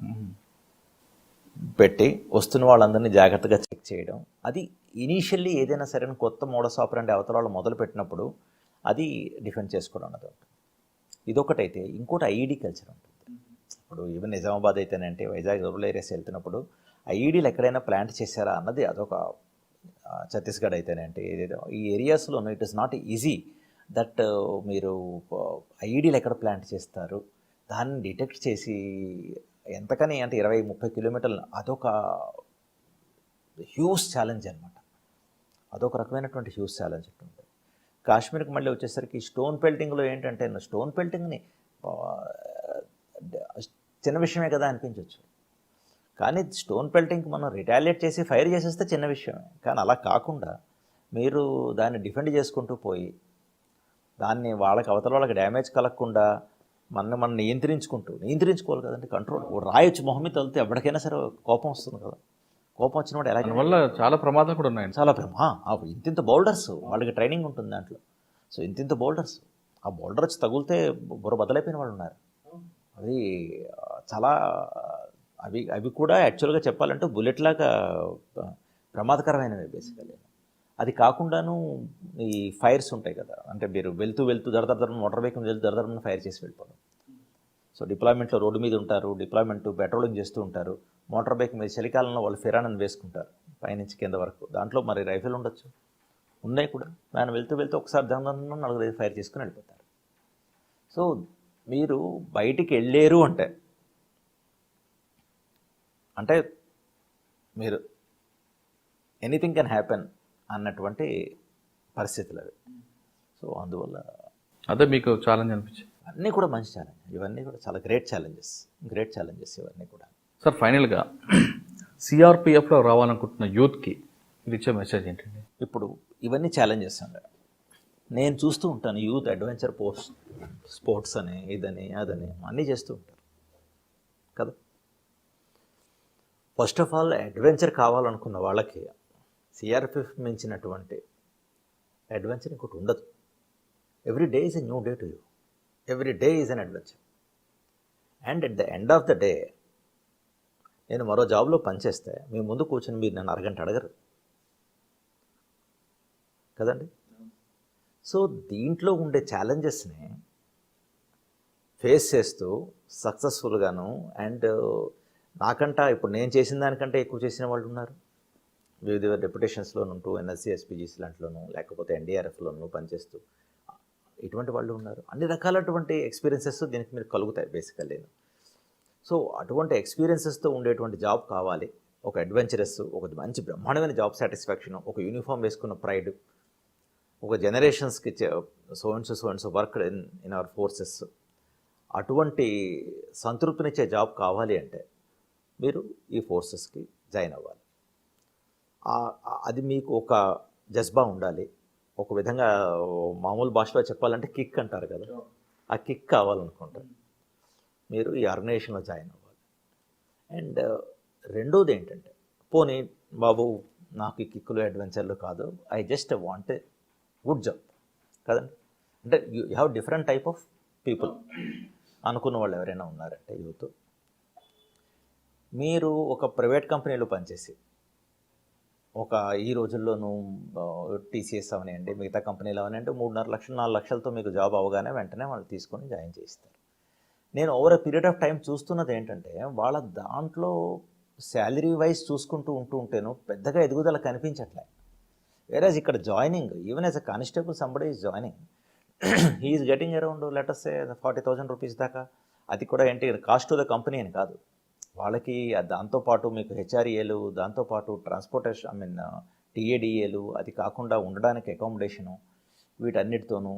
పెట్టి వస్తున్న వాళ్ళందరినీ జాగ్రత్తగా చెక్ చేయడం. అది ఇనీషియల్లీ ఏదైనా సరే కొత్త మోడస్ ఆపరెండి అవతల వాళ్ళు మొదలు పెట్టినప్పుడు అది డిఫెండ్ చేసుకోవడం అన్నది ఉంటుంది. ఇదొకటైతే ఇంకోటి ఐఈడీ కల్చర్ ఉంటుంది. ఇప్పుడు ఈవెన్ నిజామాబాద్ అయితేనంటే వైజాగ్ రూరల్ ఏరియాస్ వెళ్తున్నప్పుడు ఐఈడీలు ఎక్కడైనా ప్లాంట్ చేశారా అన్నది అదొక, ఛత్తీస్గఢ్ అయితేనంటే ఏదేదో ఈ ఏరియాస్లో it is not easy that మీరు ఐఈడీలు ఎక్కడ ప్లాంట్ చేస్తారు దాన్ని డిటెక్ట్ చేసి ఎంతకని అంటే 20-30 కిలోమీటర్లు, అదొక హ్యూజ్ ఛాలెంజ్ అనమాట. అదొక రకమైనటువంటి హ్యూజ్ ఛాలెంజ్ ఉంటుంది. కాశ్మీర్కి మళ్ళీ వచ్చేసరికి స్టోన్ పెల్టింగ్లో ఏంటంటే స్టోన్ పెల్టింగ్ని చిన్న విషయమే కదా అనిపించవచ్చు, కానీ స్టోన్ పెల్టింగ్కి మనం రిటాలియేట్ చేసి ఫైర్ చేసేస్తే చిన్న విషయమే. కానీ అలా కాకుండా మీరు దాన్ని డిఫెండ్ చేసుకుంటూ పోయి దాన్ని వాళ్ళకి అవతల వాళ్ళకి డ్యామేజ్ కలగకుండా మనం నియంత్రించుకోవాలి కదండి. కంట్రోల్ రాయొచ్చు మొహమ్మీ తగిలితే ఎవరికైనా సరే కోపం వస్తుంది కదా. కోపం వచ్చినప్పుడు ఎలా వల్ల చాలా ప్రమాదాలు కూడా ఉన్నాయి. చాలా ఇంతింత బౌల్డర్స్ వాళ్ళకి ట్రైనింగ్ ఉంటుంది దాంట్లో. సో ఇంతింత బౌల్డర్స్, ఆ బౌల్డర్ వచ్చి తగిలితే బుర్ర బద్దలైపోయిన వాళ్ళు ఉన్నారు. అది చాలా అవి కూడా యాక్చువల్గా చెప్పాలంటే బుల్లెట్ లాగా ప్రమాదకరమైనవి బేసికలీ. అది కాకుండాను ఈ ఫైర్స్ ఉంటాయి కదా, అంటే మీరు వెళ్తూ దరదరం మోటార్ వెహికల్ వెళ్తూ దరదరం ఫైర్ చేసి వెళ్ళిపోవడం. సో డిప్లాయ్మెంట్లో రోడ్డు మీద ఉంటారు, డిప్లాయ్మెంట్ పెట్రోలింగ్ చేస్తూ ఉంటారు, మోటార్ బైక్ మీద చలికాలంలో వాళ్ళు ఫిరానని వేసుకుంటారు పైనుంచి కింద వరకు. దాంట్లో మరి రైఫిల్ ఉండొచ్చు, ఉన్నాయి కూడా. దాన్ని వెళ్తూ ఒకసారి దాని 4-5 ఫైర్ చేసుకుని వెళ్ళిపోతారు. సో మీరు బయటికి వెళ్ళారు అంటే మీరు ఎనీథింగ్ కెన్ హ్యాపెన్ అన్నటువంటి పరిస్థితులు అవి. సో అందువల్ల అదే మీకు ఛాలెంజ్ అనిపించింది. అన్నీ కూడా మంచి ఛాలెంజ్, ఇవన్నీ కూడా చాలా గ్రేట్ ఛాలెంజెస్ ఇవన్నీ కూడా. సార్ ఫైనల్గా సిఆర్పిఎఫ్లో రావాలనుకుంటున్న యూత్కి మీరు ఇచ్చే మెసేజ్ ఏంటండి? ఇప్పుడు ఇవన్నీ ఛాలెంజెస్ అండి. నేను చూస్తూ ఉంటాను యూత్ అడ్వెంచర్ స్పోర్ట్స్ అని ఇదని అదని అన్నీ చేస్తూ ఉంటారు కదా. ఫస్ట్ ఆఫ్ ఆల్ అడ్వెంచర్ కావాలనుకున్న వాళ్ళకి సిఆర్పిఎఫ్ మించినటువంటి అడ్వెంచర్ ఇంకోటి ఉండదు. Every day is a new day to you, every day is an adventure. And at the end of the day నేను మరో జాబ్లో పనిచేస్తే మీ ముందు కూర్చొని మీరు నన్ను అరగంట అడగరు కదండి. సో దీంట్లో ఉండే ఛాలెంజెస్ని ఫేస్ చేస్తూ సక్సెస్ఫుల్గాను అండ్ నాకంట ఇప్పుడు నేను చేసిన దానికంటే ఎక్కువ చేసిన వాళ్ళు ఉన్నారు. వివిధ డెప్యుటేషన్స్లో ఉంటూ ఎన్ఎస్సి ఎస్పీజీస్ లాంటిలోనూ లేకపోతే ఎన్డీఆర్ఎఫ్లోనూ పనిచేస్తూ ఇటువంటి వాళ్ళు ఉన్నారు. అన్ని రకాలటువంటి ఎక్స్పీరియన్సెస్ దీనికి మీరు కలుగుతాయి బేసికల్లీ. సో అటువంటి ఎక్స్పీరియన్సెస్తో ఉండేటువంటి జాబ్ కావాలి. ఒక అడ్వెంచరస్, ఒక మంచి బ్రహ్మాండమైన జాబ్ సాటిస్ఫాక్షన్, ఒక యూనిఫామ్ వేసుకున్న ప్రైడ్, ఒక జనరేషన్స్కి so work in our forces, అటువంటి సంతృప్తినిచ్చే జాబ్ కావాలి అంటే మీరు ఈ ఫోర్సెస్కి జాయిన్ అవ్వాలి. అది మీకు ఒక జజ్బా ఉండాలి. ఒక విధంగా మామూలు భాషలో చెప్పాలంటే కిక్ అంటారు కదా, ఆ కిక్ కావాలనుకుంటారు మీరు ఈ ఆర్గనైజేషన్లో జాయిన్ అవ్వాలి. అండ్ రెండోది ఏంటంటే, పోనీ బాబు నాకు ఈ కిక్కులు అడ్వెంచర్లు కాదు, I just want a good job కదండి. అంటే you have different type of people అనుకున్న వాళ్ళు ఎవరైనా ఉన్నారంటే యూత్, మీరు ఒక ప్రైవేట్ కంపెనీలో పనిచేసి ఒక ఈ రోజుల్లోనూ టీసీఎస్ అవనివ్వండి, మిగతా కంపెనీలు అవనివ్వండి, 3.5 లక్షలు 4 లక్షలతో మీకు జాబ్ అవగానే వెంటనే వాళ్ళు తీసుకొని జాయిన్ చేస్తారు. నేను over a period of time చూస్తున్నది ఏంటంటే, వాళ్ళ దాంట్లో శాలరీ వైజ్ చూసుకుంటూ ఉంటేను పెద్దగా ఎదుగుదల కనిపించట్లే. వేరేజ్ ఇక్కడ joining, even as a constable somebody is joining, he is getting around letters 40,000 rupees దాకా. అది కూడా ఏంటి కాస్ట్ టు ద కంపెనీ అని కాదు, వాళ్ళకి దాంతోపాటు మీకు హెచ్ఆర్ఏలు, దాంతోపాటు ట్రాన్స్పోర్టేషన్ టీఏడిఏలు, అది కాకుండా ఉండడానికి అకామిడేషను, వీటన్నిటితోనూ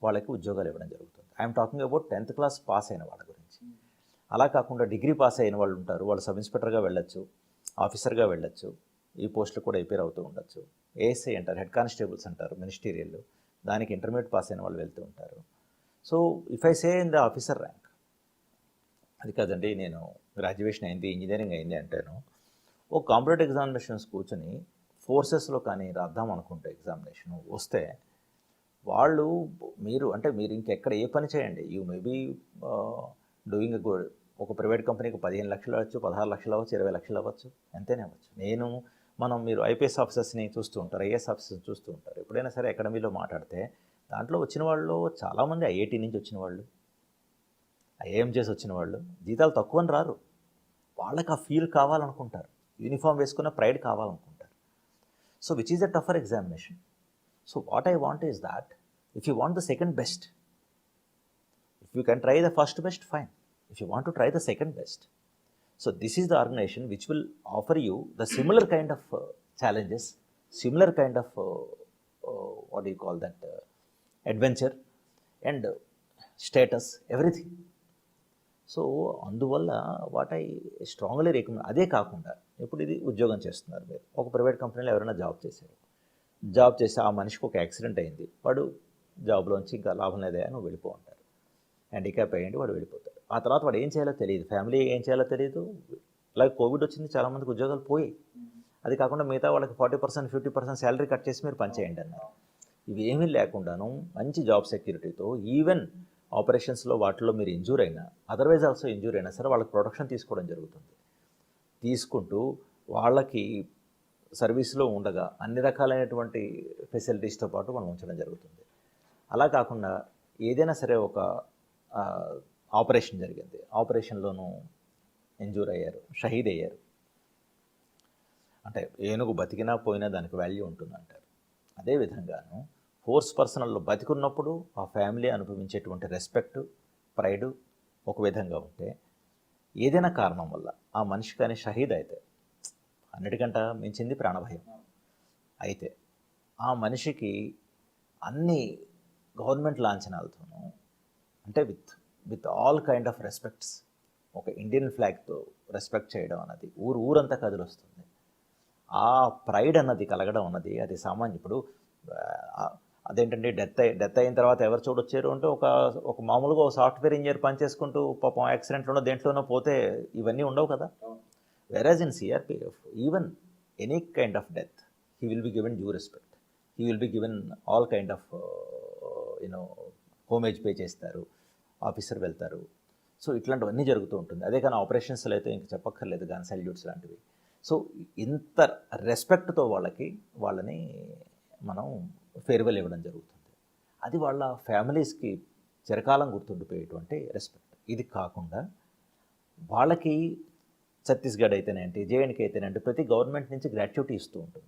వాళ్ళకి ఉద్యోగాలు ఇవ్వడం జరుగుతుంది. I'm talking about 10th class pass అయిన వాళ్ళ గురించి. అలా కాకుండా డిగ్రీ పాస్ అయిన వాళ్ళు ఉంటారు, వాళ్ళు సబ్ ఇన్స్పెక్టర్గా వెళ్ళొచ్చు, ఆఫీసర్గా వెళ్ళొచ్చు, ఈ పోస్టులు కూడా ఎపేర్ అవుతూ ఉండొచ్చు. ఏఎస్ఐ అంటారు, హెడ్ కానిస్టేబుల్స్ అంటారు, మినిస్టీరియల్, దానికి ఇంటర్మీడియట్ పాస్ అయిన వాళ్ళు వెళ్తూ ఉంటారు. So if I say in the officer rank, అది కాదండి నేను గ్రాడ్యుయేషన్ అయింది, ఇంజనీరింగ్ అయింది అంటేను, ఓ కాంపిటేటివ్ ఎగ్జామినేషన్స్ కూర్చొని ఫోర్సెస్లో కానీ రాద్దాం అనుకుంటే ఎగ్జామినేషన్ వస్తే వాళ్ళు మీరు ఇంకెక్కడ ఏ పని చేయండి, you maybe doing a good. ఒక ప్రైవేట్ కంపెనీకి 15 లక్షలు అవ్వచ్చు, 16 లక్షలు అవ్వచ్చు, 20 లక్షలు అవ్వచ్చు, ఎంతైనా అవ్వచ్చు. మీరు ఐపీఎస్ ఆఫీసర్స్ని చూస్తూ ఉంటారు, ఐఏఎస్ ఆఫీసర్స్ని చూస్తూ ఉంటారు. ఎప్పుడైనా సరే అకాడమీలో మాట్లాడితే దాంట్లో వచ్చిన వాళ్ళు చాలామంది ఐఐటీ నుంచి వచ్చిన వాళ్ళు, ఐఏఎం చేసి వచ్చిన వాళ్ళు, జీతాలు తక్కువని రారు. వాళ్ళకి ఆ ఫీల్ కావాలనుకుంటారు, యూనిఫామ్ వేసుకున్న ప్రైడ్ కావాలనుకుంటారు. So which is the tougher examination. So what I want is that if you want the second best, if you can try the first best, fine. If you want to try the second best, so this is the organization which will offer you the similar kind of challenges, similar kind of what do you call that, adventure and status, everything. So అందువల్ల what I strongly recommend. అదే కాకుండా ఇప్పుడు ఇది ఉద్యోగం చేస్తున్నారు మీరు, ఒక private కంపెనీలో ఎవరైనా జాబ్ చేశారు, జాబ్ చేసి ఆ మనిషికి ఒక యాక్సిడెంట్ అయింది, వాడు జాబ్లోంచి ఇంకా లాభం లేదే అని వెళ్ళిపో ఉంటారు, హ్యాండిక్యాప్ అయ్యండి వాడు వెళ్ళిపోతాడు. ఆ తర్వాత వాడు ఏం చేయాలో తెలియదు, ఫ్యామిలీ ఏం చేయాలో తెలియదు. అలాగే కోవిడ్ వచ్చింది, చాలామందికి ఉద్యోగాలు పోయి. అది కాకుండా మిగతా వాళ్ళకి 40% 50% శాలరీ కట్ చేసి మీరు పనిచేయండి అన్నారు. ఇవి ఏమీ లేకుండాను మంచి జాబ్ సెక్యూరిటీతో, ఈవెన్ ఆపరేషన్స్లో వాటిలో మీరు ఇంజూర్ అయినా, అదర్వైజ్ ఆల్సో ఇంజూర్ అయినా సరే వాళ్ళకి ప్రొటెక్షన్ తీసుకోవడం జరుగుతుంది. తీసుకుంటూ వాళ్ళకి సర్వీస్లో ఉండగా అన్ని రకాలైనటువంటి ఫెసిలిటీస్తో పాటు మనం ఉంచడం జరుగుతుంది. అలా కాకుండా ఏదైనా సరే ఒక ఆపరేషన్ జరిగింది, ఆపరేషన్లోనూ ఇంజూర్ అయ్యారు, షహీద్ అయ్యారు అంటే ఏనుగు బతికినా పోయినా దానికి వాల్యూ ఉంటుందంటారు. అదేవిధంగాను ఫోర్స్ పర్సనల్లో బతికున్నప్పుడు ఆ ఫ్యామిలీ అనుభవించేటువంటి రెస్పెక్టు, ప్రైడు ఒక విధంగా ఉంటే, ఏదైనా కారణం వల్ల ఆ మనిషి కానీ షహీద్ అయితే అన్నిటికంటే మించింది ప్రాణభయం. అయితే ఆ మనిషికి అన్ని గవర్నమెంట్ లాంఛనాలతోనూ, అంటే with all kind of respects, ఒక ఇండియన్ ఫ్లాగ్తో రెస్పెక్ట్ చేయడం అన్నది ఊరంతా కదిలొస్తుంది. ఆ ప్రైడ్ అన్నది కలగడం అన్నది అది సామాన్య. ఇప్పుడు అదేంటంటే డెత్ అయిన తర్వాత ఎవరు చూడొచ్చారు అంటే ఒక మామూలుగా ఒక సాఫ్ట్వేర్ ఇంజనీర్ పనిచేసుకుంటూ పాపం యాక్సిడెంట్లోనో దేంట్లోనో పోతే ఇవన్నీ ఉండవు కదా. Whereas in CRPF even any kind of death he will be given due respect, he will be given all kind of you know homage pay చేస్తారు, ఆఫీసర్ వెళ్తారు. సో ఇట్లాంటివన్నీ జరుగుతూ ఉంటుంది. అదే కానీ ఆపరేషన్స్లో అయితే ఇంక చెప్పక్కర్లేదు, గన్ సాల్యూట్స్ లాంటివి. సో ఇంత రెస్పెక్ట్తో వాళ్ళని మనం ఫేర్వెల్ ఇవ్వడం జరుగుతుంది. అది వాళ్ళ ఫ్యామిలీస్కి చిరకాలం గుర్తుండిపోయేటువంటి రెస్పెక్ట్. ఇది కాకుండా వాళ్ళకి ఛత్తీస్గఢ్ అయితేనేంటి, జేఎండ్కే అయితేనేంటి ప్రతి గవర్నమెంట్ నుంచి గ్రాట్యుటీ ఇస్తూ ఉంటుంది.